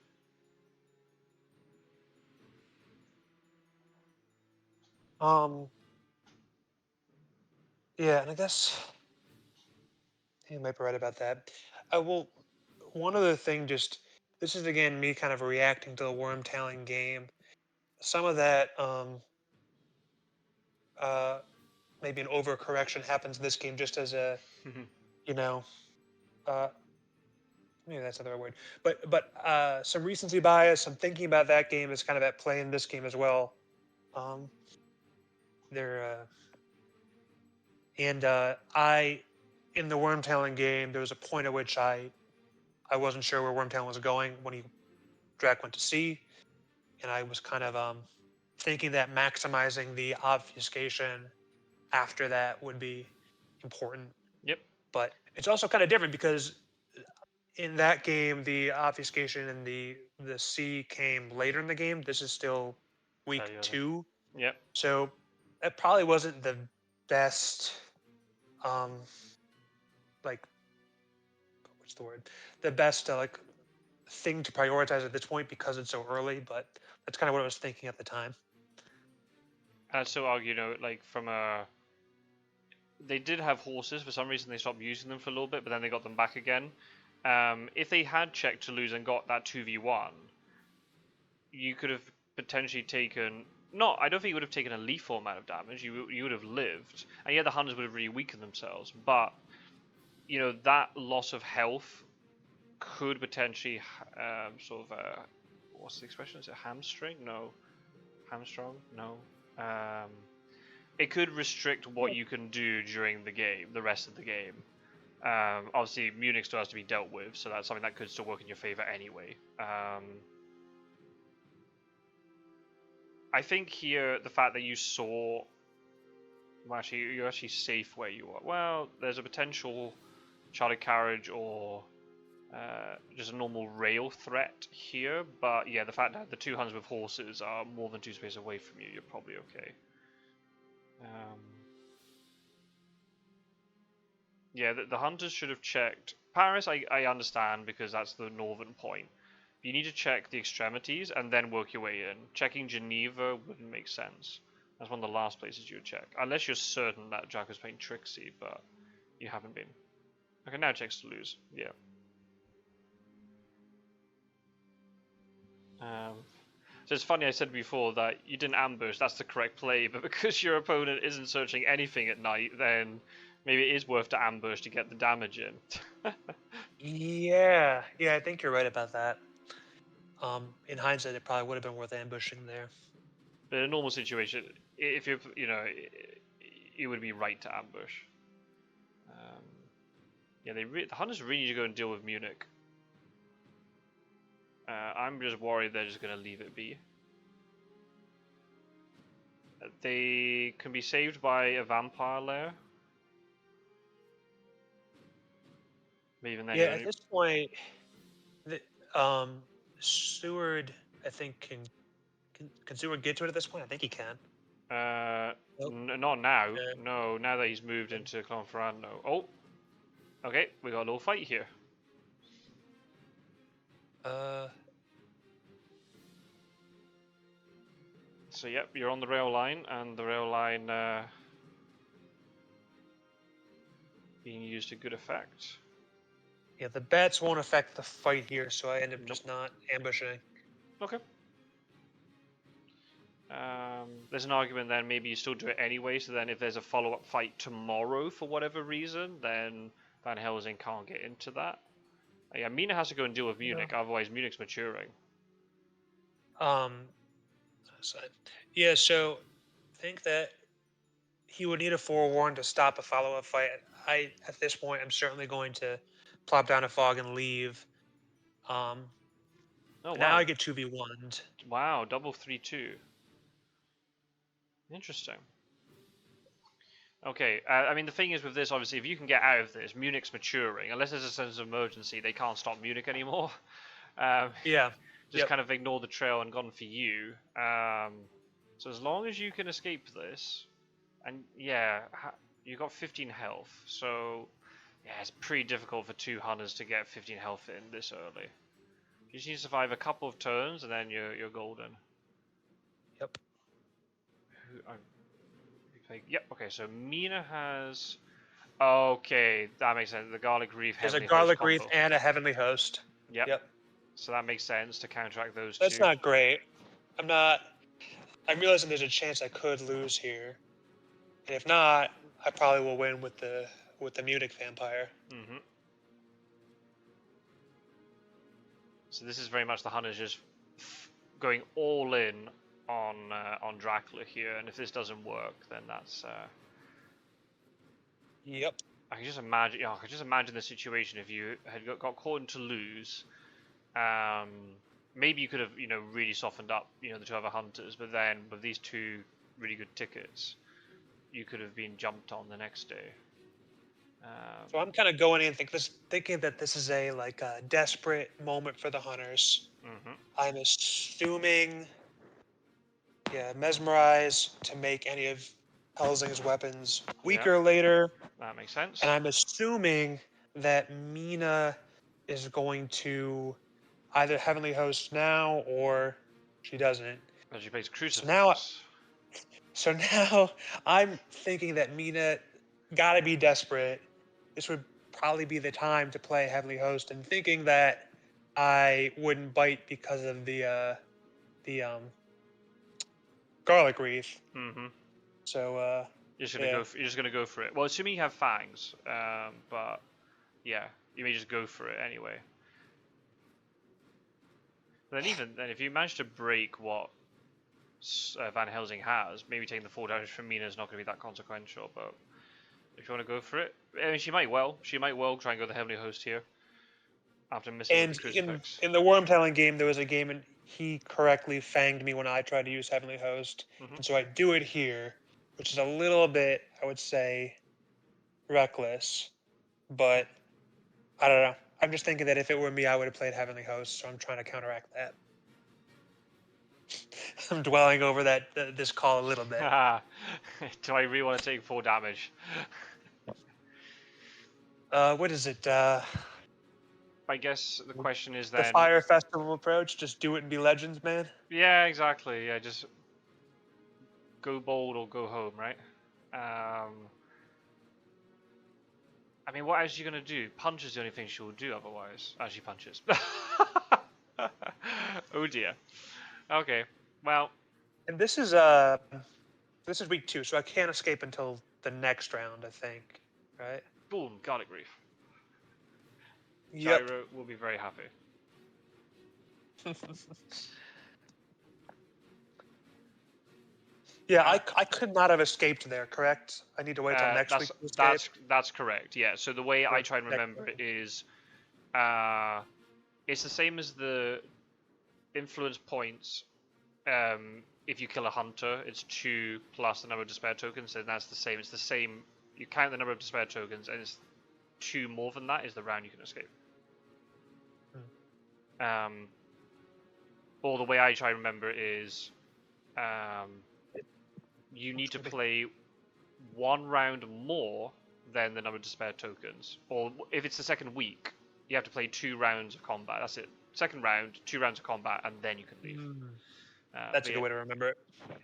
Yeah, and I guess you might be right about that. Well, one other thing, this is again me kind of reacting to the Wormtailing game. Some of that, maybe an overcorrection happens in this game, just as a, you know, maybe that's not the right word, but some recency bias. I'm thinking about that game is kind of at play in this game as well. In the Wormtailing game, there was a point at which I wasn't sure where Wormtailing was going when Drac went to sea, and I was kind of thinking that maximizing the obfuscation after that would be important. Yep. But it's also kind of different because in that game, the obfuscation and the sea came later in the game. This is still week 2. Yep. So that probably wasn't the best, what's the word? The best, thing to prioritize at this point because it's so early, but that's kind of what I was thinking at the time. I'd still argue, they did have horses. For some reason, they stopped using them for a little bit, but then they got them back again. If they had checked Toulouse and got that 2v1, you could have potentially taken... I don't think you would have taken a lethal amount of damage. You would have lived. And yeah, the hunters would have really weakened themselves. But, that loss of health could potentially what's the expression? Is it hamstring? No. Hamstrung? No. It could restrict what you can do during the rest of the game. Obviously, Munich still has to be dealt with, so that's something that could still work in your favor anyway. I think here, the fact that you saw... Well, actually, you're actually safe where you are. Well, there's a potential chartered carriage or just a normal rail threat here, but yeah, the fact that the 2 hunters with horses are more than 2 spaces away from you, you're probably okay. Yeah, the hunters should have checked. Paris, I understand because that's the northern point. You need to check the extremities and then work your way in. Checking Geneva wouldn't make sense. That's one of the last places you would check. Unless you're certain that Jack was playing Trixie, but you haven't been. Okay, now checks to lose. Yeah. So it's funny, I said before that you didn't ambush, that's the correct play, but because your opponent isn't searching anything at night, then maybe it is worth to ambush to get the damage in. Yeah, I think you're right about that. In hindsight, it probably would have been worth ambushing there. But in a normal situation, if you're, it would be right to ambush. Yeah, the hunters really need to go and deal with Munich. I'm just worried they're just going to leave it be. They can be saved by a vampire lair. But even then, At this point, Seward, I think can Seward get to it at this point? I think he can. Nope. Not now. No, now that he's moved into Clonferrando. Oh, okay, we got a little fight here. So yep, you're on the rail line, and the rail line being used to good effect. Yeah, the bats won't affect the fight here, so I end up just not ambushing. Okay. There's an argument then maybe you still do it anyway, so then if there's a follow-up fight tomorrow for whatever reason, then Van Helsing can't get into that. Yeah, Mina has to go and deal with Munich, otherwise Munich's maturing. Yeah, so I think that he would need a forewarn to stop a follow-up fight. At this point, I'm certainly going to plop down a fog and leave. Oh, wow. Now I get 2v1'd. Wow, double 3-2. Interesting. Okay, I mean, the thing is with this, obviously, if you can get out of this, Munich's maturing. Unless there's a sense of emergency, they can't stop Munich anymore. Yeah. Just kind of ignore the trail and gone for you. So as long as you can escape this, and yeah, you got 15 health, so yeah, it's pretty difficult for 2 hunters to get 15 health in this early. You just need to survive a couple of turns, and then you're golden. Yep. Yep. Okay, so Mina has. Okay, that makes sense. The garlic reef. There's a garlic reef and a heavenly host. Yep. So that makes sense to counteract those That's two. not great. I'm realizing there's a chance I could lose here, and if not, I probably will win with the Munich vampire. Mm-hmm. So this is very much the hunters just going all in on Dracula here, and if this doesn't work, then that's. Yep. I can just imagine. I can just imagine the situation if you had got caught in Toulouse. Maybe you could have, really softened up, the 2 other hunters, but then with these 2 really good tickets, you could have been jumped on the next day. So I'm kind of going in thinking that this is a desperate moment for the hunters. Mm-hmm. I'm assuming, mesmerize to make any of Helsing's weapons weaker later. That makes sense. And I'm assuming that Mina is going to either Heavenly Host now or she doesn't. But she plays Crucifix. So now I'm thinking that Mina gotta be desperate. This would probably be the time to play Heavenly Host, and thinking that I wouldn't bite because of the garlic wreath. Mm-hmm. So you're just gonna go for it. Well, assuming you have fangs, but yeah, you may just go for it anyway. But then if you manage to break what Van Helsing has, maybe taking the 4 damage from Mina is not going to be that consequential. But if you want to go for it, I mean, she might well try and go the Heavenly Host here after missing the Crucifix. In the Wormtailing game, there was a game and he correctly fanged me when I tried to use Heavenly Host, and so I do it here, which is a little bit, I would say, reckless, but I don't know. I'm just thinking that if it were me, I would have played Heavenly Host, so I'm trying to counteract that. I'm dwelling over this call a little bit. Do I really want to take 4 damage? What is it? I guess the question is The then... Fire Festival approach? Just do it and be legends, man? Yeah, exactly. Yeah, just go bold or go home, right? I mean, what else are you going to do? Punch is the only thing she will do otherwise. She punches. Oh dear. Okay, well... And this is week 2, so I can't escape until the next round, I think. Right? Boom, garlic grief. Yep. Gyro will be very happy. Yeah, I could not have escaped there, correct? I need to wait till next week to escape. That's correct, yeah. So the way I try and remember it is... it's the same as the influence points. If you kill a hunter, it's 2 plus the number of despair tokens, and that's the same. It's the same. You count the number of despair tokens, and it's 2 more than that is the round you can escape. Or the way I try to remember it is, you need to play 1 round more than the number of despair tokens. Or if it's the second week, you have to play 2 rounds of combat. That's it. Second round, 2 rounds of combat, and then you can leave. That's a good way to remember it.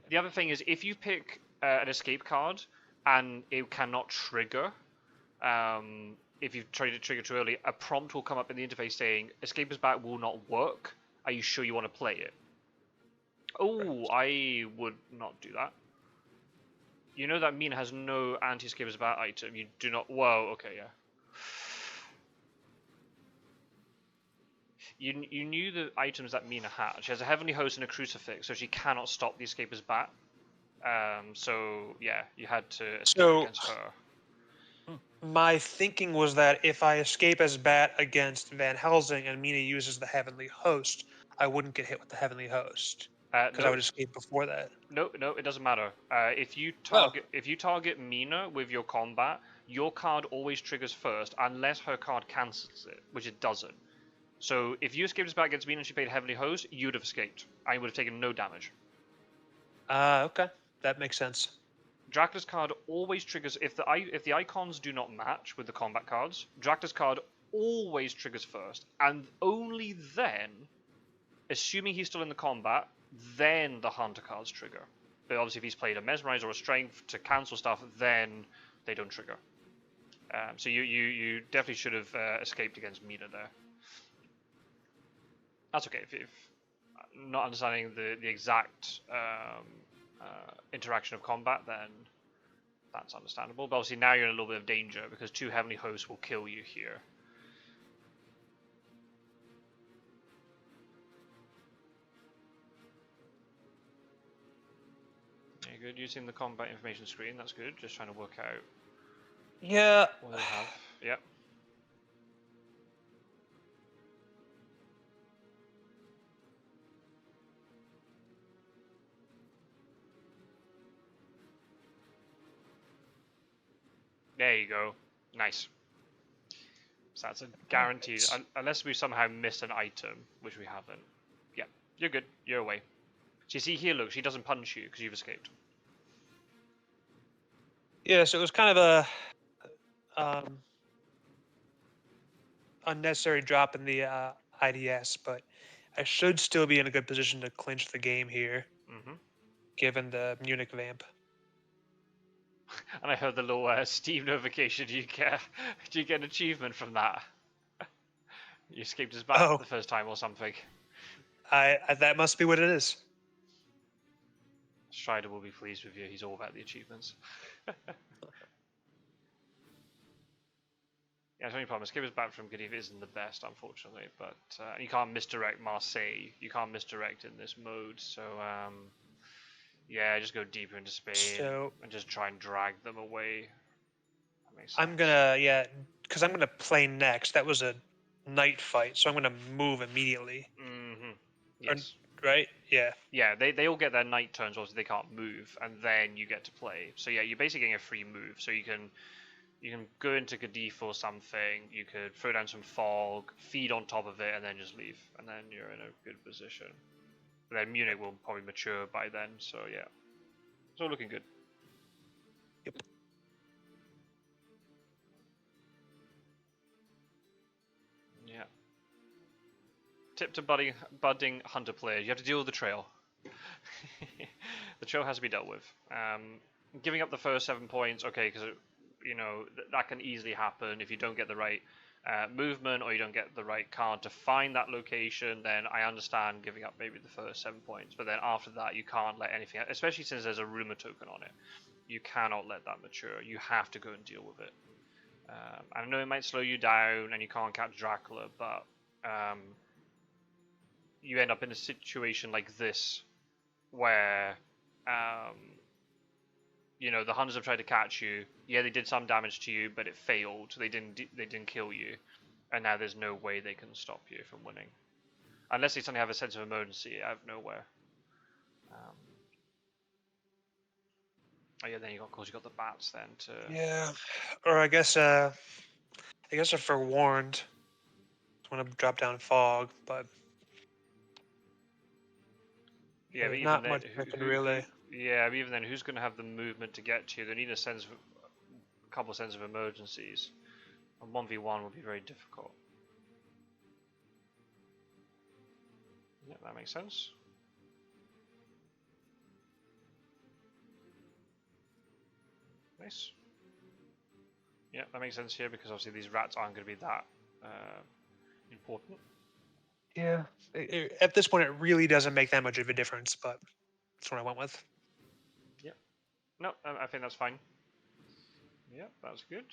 The other thing is, if you pick an escape card and it cannot trigger, if you've tried to trigger too early, a prompt will come up in the interface saying, escape is back will not work. Are you sure you want to play it? Oh, I would not do that. You know that Mina has no anti-escape is back item. You do not... Whoa, okay, yeah. You knew the items that Mina had. She has a Heavenly Host and a Crucifix, so she cannot stop the escape as bat. So yeah, you had to escape against her. My thinking was that if I escape as bat against Van Helsing and Mina uses the Heavenly Host, I wouldn't get hit with the Heavenly Host because I would escape before that. No, it doesn't matter. If you target Mina with your combat, your card always triggers first unless her card cancels it, which it doesn't. So if you escaped as bat against Mina and she played Heavenly Host, you'd have escaped. I would have taken no damage. Okay, that makes sense. Dracula's card always triggers if the icons do not match with the combat cards. Dracula's card always triggers first, and only then, assuming he's still in the combat, then the hunter cards trigger. But obviously, if he's played a mesmerize or a strength to cancel stuff, then they don't trigger. So you definitely should have escaped against Mina there. That's okay. If not understanding the exact interaction of combat, then that's understandable. But obviously now you're in a little bit of danger because 2 Heavenly Hosts will kill you here. You're good. Using the combat information screen. That's good. Just trying to work out. Yeah. What they have. Yep. There you go. Nice. So that's a guaranteed, unless we somehow missed an item, which we haven't. Yeah, you're good. You're away. So you see here, look, she doesn't punch you because you've escaped. Yeah, so it was kind of a unnecessary drop in the IDS, but I should still be in a good position to clinch the game here, given the Munich vamp. And I heard the little Steam notification. Do you get an achievement from that? You escaped his back the first time or something. That must be what it is. Strider will be pleased with you. He's all about the achievements. Yeah, the only problem. Escape his back from Gadiva isn't the best, unfortunately. But you can't misdirect Marseille. You can't misdirect in this mode. So yeah, just go deeper into Spain and just try and drag them away. That makes sense. I'm gonna because I'm gonna play next. That was a night fight, so I'm gonna move immediately. Yes. Right? Yeah. Yeah, they all get their night turns. Obviously, they can't move, and then you get to play. So yeah, you're basically getting a free move. So you can You can go into Gadif or something. You could throw down some fog, feed on top of it, and then just leave. And then you're in a good position. But then Munich will probably mature by then. So yeah, it's all looking good. Yep. Yeah. Tip to budding hunter players: you have to deal with the trail. The trail has to be dealt with. Giving up the first 7 points, okay, because you know that can easily happen if you don't get the right movement or you don't get the right card to find that location. Then I understand giving up maybe the first 7 points, but then after that you can't let anything, especially since there's a rumor token on it. You cannot let that mature. You have to go and deal with it. I know it might slow you down and you can't catch Dracula, but you end up in a situation like this where you know, the hunters have tried to catch you. Yeah, they did some damage to you, but it failed. They didn't kill you, and now there's no way they can stop you from winning, unless they suddenly have a sense of emergency out of nowhere. Oh yeah, then of course you got the bats then to. Yeah, or I guess if forewarned, I want to drop down fog, but Yeah, but there's even not then, much I can really. yeah, but even then, who's going to have the movement to get to you? They need a couple sense of emergencies. And 1v1 would be very difficult. Yeah, that makes sense. Nice. Yeah, that makes sense here because obviously these rats aren't going to be that important. Yeah, at this point, it really doesn't make that much of a difference, but that's what I went with. Yep. No, I think that's fine. Yep, that's good.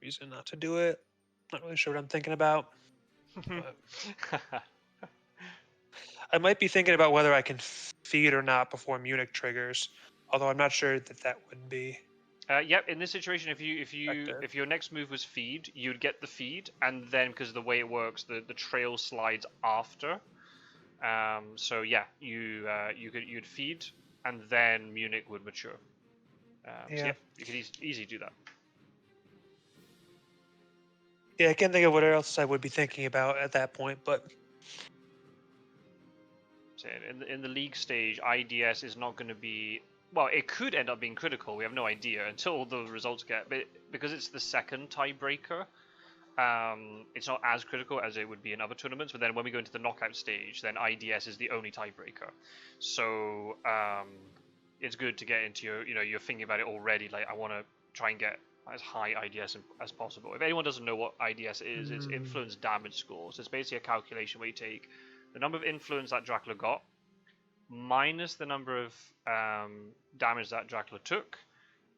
Reason not to do it. Not really sure what I'm thinking about. I might be thinking about whether I can feed or not before Munich triggers, although I'm not sure that would be. Yep. In this situation, if your next move was feed, you'd get the feed, and then because of the way it works, the trail slides after. So yeah, you'd feed, and then Munich would mature. Yeah. So yeah, you could easily do that. Yeah, I can't think of what else I would be thinking about at that point, but In the league stage, IDS is not going to be. Well, it could end up being critical. We have no idea until the results get. But because it's the second tiebreaker, it's not as critical as it would be in other tournaments. But then when we go into the knockout stage, then IDS is the only tiebreaker. So it's good to get into you're thinking about it already. Like I want to try and get as high IDS as possible. If anyone doesn't know what IDS is, it's influence damage scores. It's basically a calculation where you take the number of influence that Dracula got minus the number of damage that Dracula took,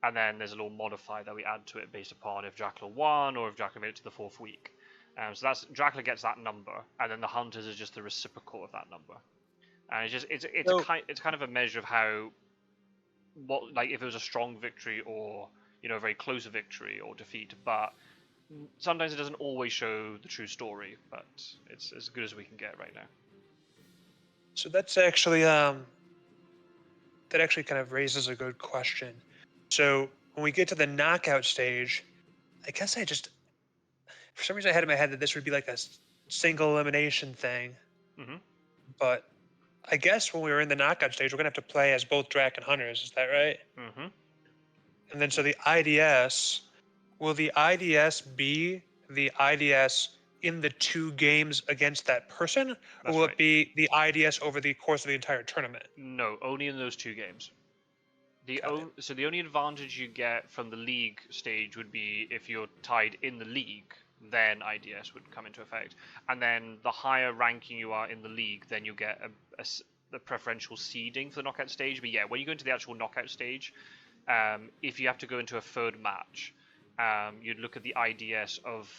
and then there's a little modifier that we add to it based upon if Dracula won or if Dracula made it to the 4th week. So that's Dracula gets that number, and then the hunters is just the reciprocal of that number. And it's kind of a measure of how if it was a strong victory or a very close victory or defeat, but sometimes it doesn't always show the true story, but it's as good as we can get right now. So that's actually that actually kind of raises a good question. So when we get to the knockout stage, I guess for some reason I had in my head that this would be like a single elimination thing. Mm-hmm. But I guess when we were in the knockout stage, we're gonna have to play as both Drac and Hunters. Is that right? Mm-hmm. And then so the IDS, will the IDS be the IDS in the 2 games against that person, or will it be the IDS over the course of the entire tournament? No, only in those 2 games. So the only advantage you get from the league stage would be if you're tied in the league, then IDS would come into effect. And then the higher ranking you are in the league, then you get the preferential seeding for the knockout stage. But yeah, when you go into the actual knockout stage, if you have to go into a 3rd match, you'd look at the IDS of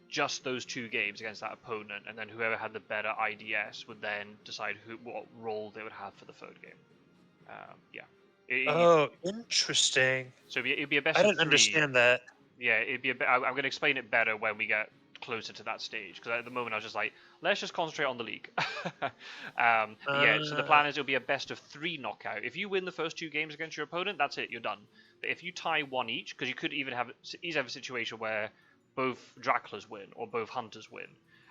just those 2 games against that opponent, and then whoever had the better IDS would then decide what role they would have for the 3rd game. Interesting. So it'd be a best I of didn't 3. understand that. Yeah, it'd be I'm going to explain it better when we get closer to that stage, because at the moment I was just like, let's just concentrate on the league. But yeah, so the plan is it'll be a best of 3 knockout. If you win the first 2 games against your opponent, that's it, you're done. But if you tie 1 each, because you could even have a situation where both Draculas win or both Hunters win,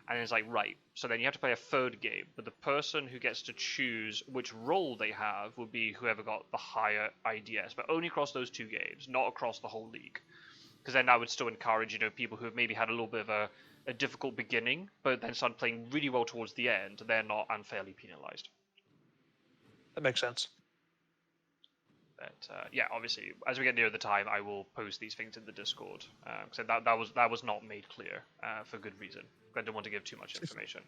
and it's like, right, so then you have to play a 3rd game, but the person who gets to choose which role they have will be whoever got the higher IDS, but only across those 2 games, not across the whole league. Because then I would still encourage, people who have maybe had a little bit of a difficult beginning, but then started playing really well towards the end, they're not unfairly penalized. That makes sense. But yeah, obviously, as we get near the time, I will post these things in the Discord. So that was not made clear for good reason. I don't want to give too much information.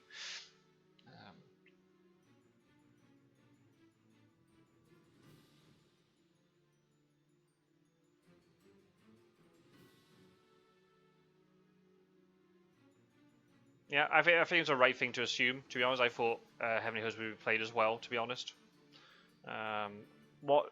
Yeah, I think it's the right thing to assume. To be honest, I thought Heavenly Host would be played as well. To be honest, what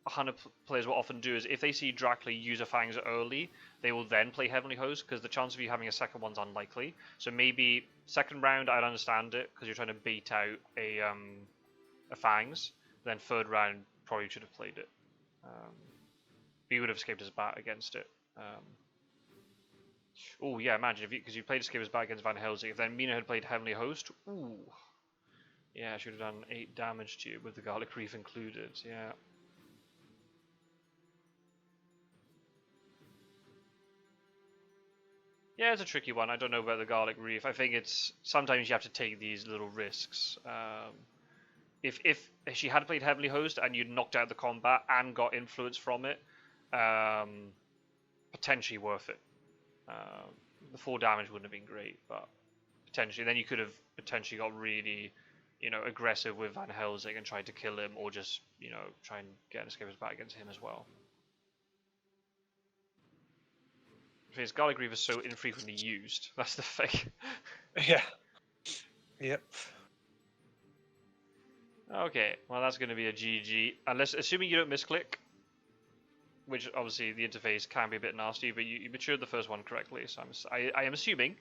100 players will often do is if they see Dracula use a Fangs early, they will then play Heavenly Host, because the chance of you having a second one's unlikely. So maybe second round, I'd understand it, because you're trying to bait out a Fangs. Then 3rd round, probably should have played it. But you would have escaped his bat against it. Oh yeah, imagine because you played escape his bat against Van Helsing. If then Mina had played Heavenly Host, ooh, yeah, she would have done 8 damage to you with the Garlic Reef included. Yeah. Yeah, it's a tricky one. I don't know about the Garlic Reef. I think it's sometimes you have to take these little risks. If she had played Heavenly Host and you'd knocked out the combat and got influence from it, potentially worth it. The 4 damage wouldn't have been great, but potentially. Then you could have potentially got really, aggressive with Van Helsing and tried to kill him, or just, try and get an escapist back against him as well. Because Garlic Reef is so infrequently used. That's the thing. Yeah. Yep. Okay, well that's going to be a GG. Assuming you don't misclick, which obviously the interface can be a bit nasty, but you matured the first one correctly, so I am assuming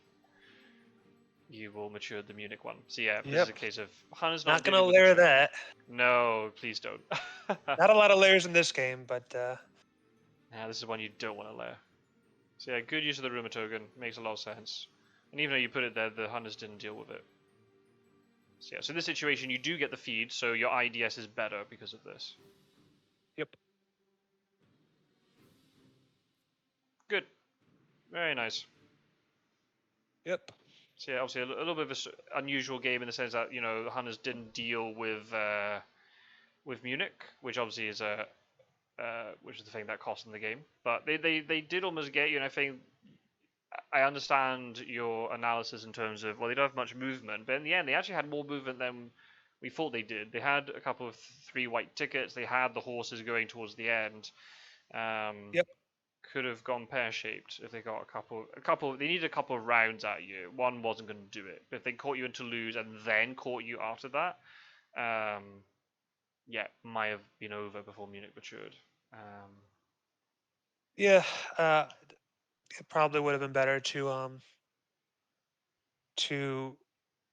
you will mature the Munich one. So yeah, this is a case of Hannah's not going to layer that. No, please don't. Not a lot of layers in this game, but yeah, this is one you don't want to layer. So yeah, good use of the Rumor token, makes a lot of sense. And even though you put it there, the Hunters didn't deal with it. So yeah, so in this situation you do get the feed, so your IDS is better because of this. Yep. Good. Very nice. Yep. So yeah, obviously a little bit of an unusual game in the sense that, the Hunters didn't deal with Munich, which obviously is which is the thing that cost them the game. But they did almost get you, and I think I understand your analysis in terms of, well, they don't have much movement, but in the end they actually had more movement than we thought they did. They had a couple of 3 white tickets. They had the horses going towards the end. Yep. Could have gone pear-shaped if they got a couple. They needed a couple of rounds at you. One wasn't going to do it. But if they caught you into lose and then caught you after that, yeah, might have been over before Munich matured. Yeah, it probably would have been better to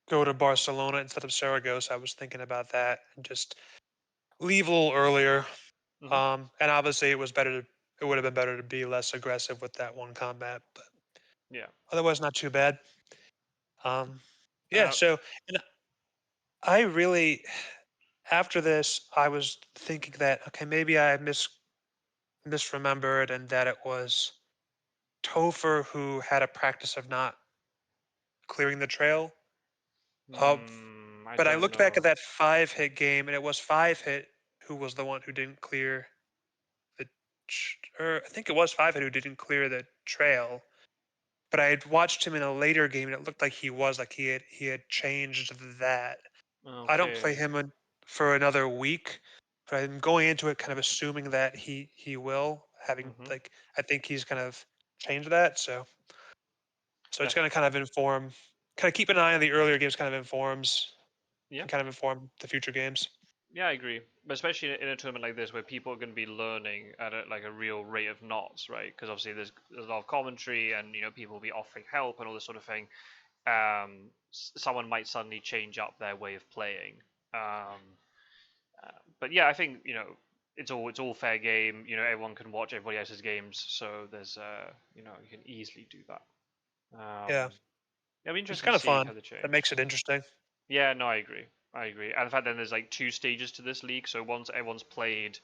go to Barcelona instead of Saragossa. I was thinking about that and just leave a little earlier. Mm-hmm. And obviously, it would have been better to be less aggressive with that one combat, but Yeah. otherwise, not too bad. Yeah. So, and I really, after this, I was thinking that okay, maybe I misremembered, and that it was Topher who had a practice of not clearing the trail. I But I don't looked back at know. that 5-hit game, and it was 5-hit who was the one who didn't clear the, or I think it was 5-hit who didn't clear the trail. But I had watched him in a later game, and it looked like he had changed that. I don't play him for another week, but I'm going into it kind of assuming that he will having like I think he's kind of changed that. So it's going to kind of keep an eye on the earlier games, kind of informs, Yeah. and kind of inform the future games. Yeah, I agree. But especially in a tournament like this, where people are going to be learning at like a real rate of knots, right? Because obviously there's a lot of commentary, and people will be offering help and all this sort of thing. Someone might suddenly change up their way of playing. Um, but yeah, I think it's all fair game. Everyone can watch everybody else's games, so there's you can easily do that. Yeah, It'll be it's interesting kind to of see fun. how they That change. makes it interesting. Yeah, no, I agree. I agree. And in fact, then there's like two stages to this league. So once everyone's played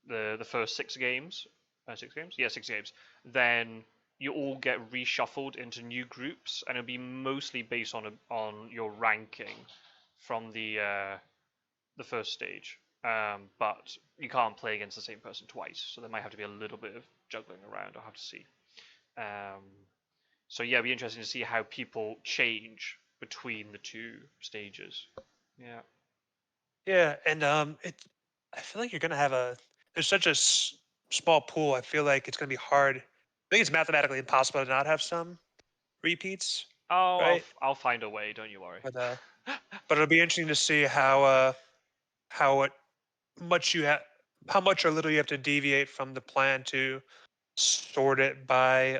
the first 6 games, 6 games, yeah, 6 games, then you all get reshuffled into new groups, and it'll be mostly based on your ranking from the first stage. But you can't play against the same person twice, so there might have to be a little bit of juggling around. I'll have to see. Um, so yeah, it'll be interesting to see how people change between the two stages. Yeah. Yeah, and I feel like you're gonna have a. There's such a small pool. I feel like it's gonna be hard. I think it's mathematically impossible to not have some repeats, Oh, right? I'll find a way. Don't you worry. But it'll be interesting to see how it much you have, how much or little you have to deviate from the plan to sort it by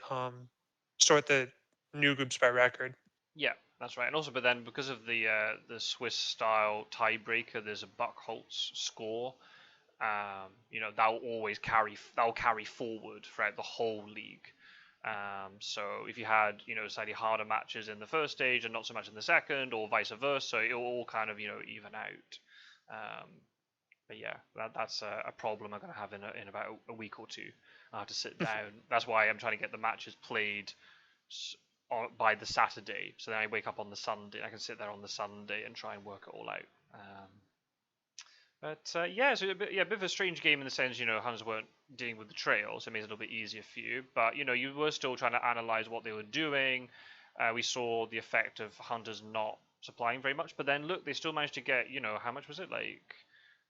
sort the new groups by record. Yeah, that's right. And also, but then because of the Swiss style tiebreaker, there's a Buckholz score. That'll carry forward throughout the whole league. So if you had slightly harder matches in the first stage and not so much in the second, or vice versa, it'll all kind of even out. Um, but yeah, that's a problem I'm gonna have in about a week or two. I have to sit down. That's why I'm trying to get the matches played by the Saturday, so then I wake up on the Sunday. I can sit there on the Sunday and try and work it all out. But yeah, so a bit of a strange game in the sense, Huns weren't dealing with the trails, so it made it a little bit easier for you. But you were still trying to analyze what they were doing. We saw the effect of hunters not supplying very much, but then look, they still managed to get, how much was it? Like,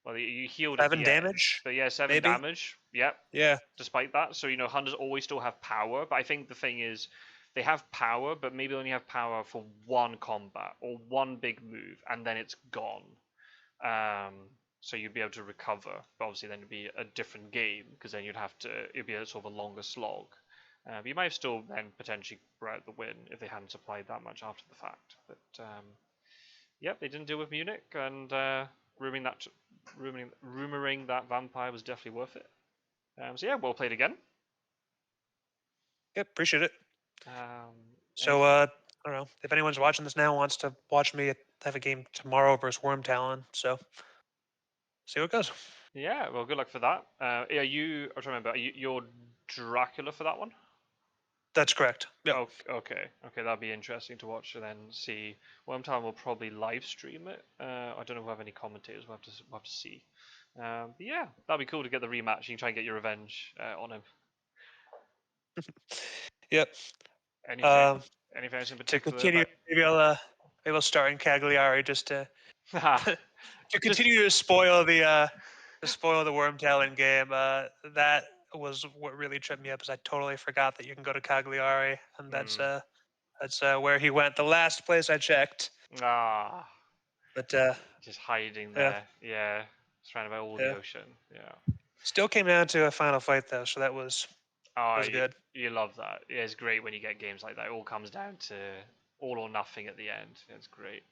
well, you healed at 7 the end, damage, but yeah, 7 maybe. damage. Yep. Yeah, Despite that, so hunters always still have power, but I think the thing is, they have power, but maybe only have power for one combat or one big move, and then it's gone. Um, so you'd be able to recover, but obviously then it'd be a different game because then it'd be a sort of a longer slog. But you might have still then potentially brought out the win if they hadn't supplied that much after the fact. But yep, they didn't deal with Munich, and rumoring that Vampire was definitely worth it. So yeah, well played again. yep, appreciate it. Um, So anything? I don't know if anyone's watching this now wants to watch me have a game tomorrow versus Worm Talon. So see what goes. Yeah, well, good luck for that. Yeah, I'm trying to remember. You're Dracula for that one? That's correct. Yep. Okay, that'd be interesting to watch and then see. Wormtown will probably live stream it. I don't know if we have any commentators. We'll have to see. But yeah, that'd be cool to get the rematch. You can try and get your revenge on him. Yep. Anything, Um, anything else in to particular continue, about? maybe I'll start in Cagliari just to to Just continue to spoil the Worm Talon game. That was what really tripped me up. Is I totally forgot that you can go to Cagliari, and mm, that's where he went. The last place I checked. ah, But just hiding yeah, there. Yeah, surrounded by all the yeah. ocean. Yeah. Still came down to a final fight though, so that Oh, was good. you love that. Yeah, it's great when you get games like that. It all comes down to all or nothing at the end. It's great.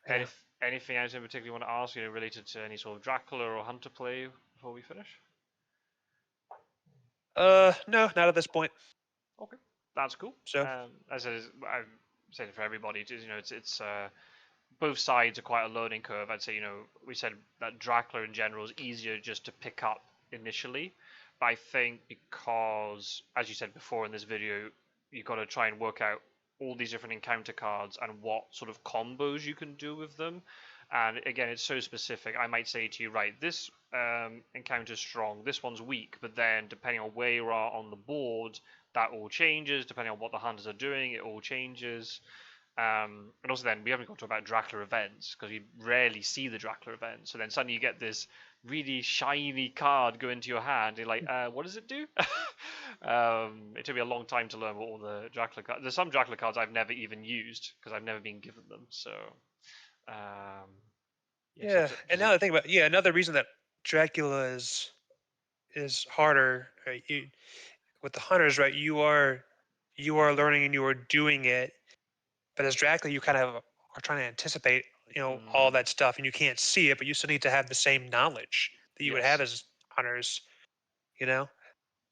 Yeah. Anything else in particular you want to ask, related to any sort of Dracula or Hunter play before we finish? No, not at this point. Okay, that's cool. So As I've said it for everybody, it's both sides are quite a learning curve. I'd say we said that Dracula in general is easier just to pick up initially, but I think because, as you said before in this video, you've got to try and work out all these different encounter cards and what sort of combos you can do with them. And again, it's so specific. I might say to you, right, this encounter's strong, this one's weak, but then depending on where you are on the board, that all changes. Depending on what the hunters are doing, it all changes. And also then we haven't got to talk about Dracula events because we rarely see the Dracula events. So then suddenly you get this really shiny card go into your hand. You're like, what does it do? It took me a long time to learn what all the Dracula cards. There's some Dracula cards I've never even used because I've never been given them. So um, Yeah, Yeah, and just now I think about another reason that Dracula is harder, right? With the hunters, right? You are learning and you are doing it, but as Dracula, you kind of are trying to anticipate, all mm, that stuff, and you can't see it, but you still need to have the same knowledge that you would have yes, as hunters, you know.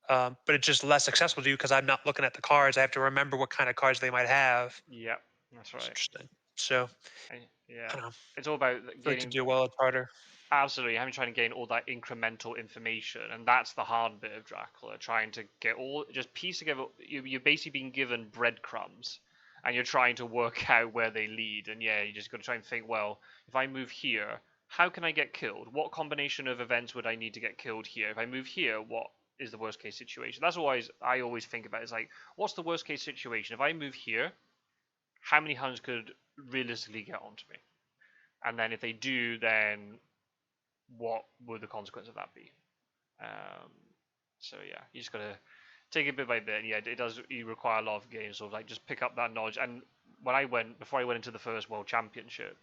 But it's just less accessible to you because I'm not looking at the cards. I have to remember what kind of cards they might have. yeah, that's It's right. interesting. So Yeah, I don't know. I it's all about feel like to gaining. do well, it's harder. Absolutely, having trying to gain all that incremental information, and that's the hard bit of Dracula. Trying to get all just piece together. You're basically being given breadcrumbs, and you're trying to work out where they lead. And yeah, you just got to try and think. Well, if I move here, how can I get killed? What combination of events would I need to get killed here? If I move here, what is the worst case situation? That's always I always think about. It's like, what's the worst case situation? If I move here, how many hunters could realistically get onto me? And then if they do, then what would the consequence of that be? Um, so yeah, you just gotta take it bit by bit. And yeah, it does. You require a lot of games, sort of like just pick up that knowledge. And when before I went into the first World Championship,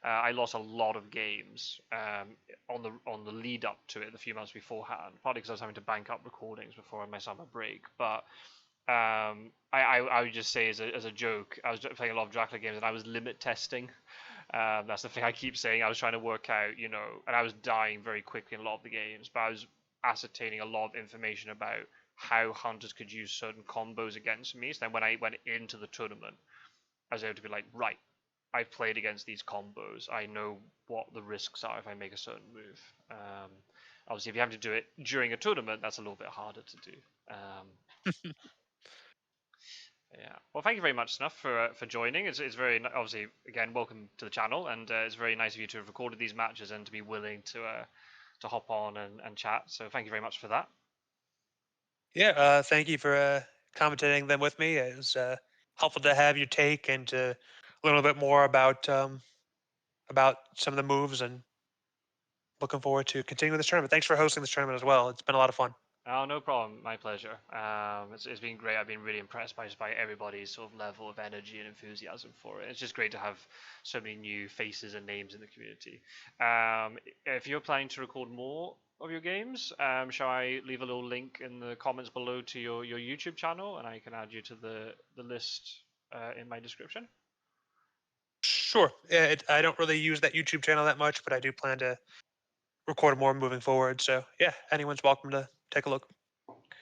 I lost a lot of games on the lead up to it, the few months beforehand. Partly because I was having to bank up recordings before my summer break, but I would just say as a joke, I was playing a lot of Dracula games and I was limit testing. That's the thing I keep saying. I was trying to work out, and I was dying very quickly in a lot of the games, but I was ascertaining a lot of information about how hunters could use certain combos against me. So then when I went into the tournament, I was able to be like, right, I've played against these combos. I know what the risks are if I make a certain move. Obviously, if you have to do it during a tournament, that's a little bit harder to do. Yeah. Well, thank you very much, Snuff, for joining. It's very obviously again welcome to the channel, and it's very nice of you to have recorded these matches and to be willing to hop on and chat. So thank you very much for that. Yeah, thank you for commentating them with me. It was helpful to have your take and to learn a little bit more about some of the moves, and looking forward to continuing this tournament. Thanks for hosting this tournament as well. It's been a lot of fun. Oh, no problem. My pleasure. It's been great. I've been really impressed by everybody's sort of level of energy and enthusiasm for it. It's just great to have so many new faces and names in the community. If you're planning to record more of your games, shall I leave a little link in the comments below to your YouTube channel, and I can add you to the list in my description? Sure. Yeah, I don't really use that YouTube channel that much, but I do plan to record more moving forward. So yeah, anyone's welcome to take a look.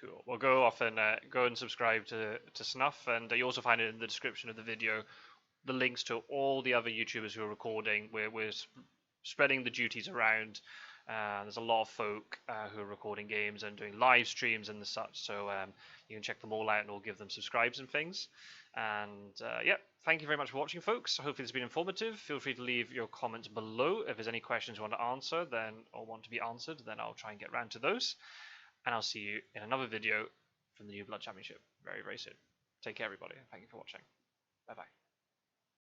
Cool. Well, go and subscribe to Snuff, and you also find it in the description of the video the links to all the other YouTubers who are recording. We're spreading the duties around. There's a lot of folk who are recording games and doing live streams and the such. So you can check them all out and we'll give them subscribes and things. And yeah, thank you very much for watching, folks. Hopefully it's been informative. Feel free to leave your comments below. If there's any questions you want to answer or want to be answered, then I'll try and get round to those. And I'll see you in another video from the New Blood Championship very, very soon. Take care, everybody. Thank you for watching. Bye-bye.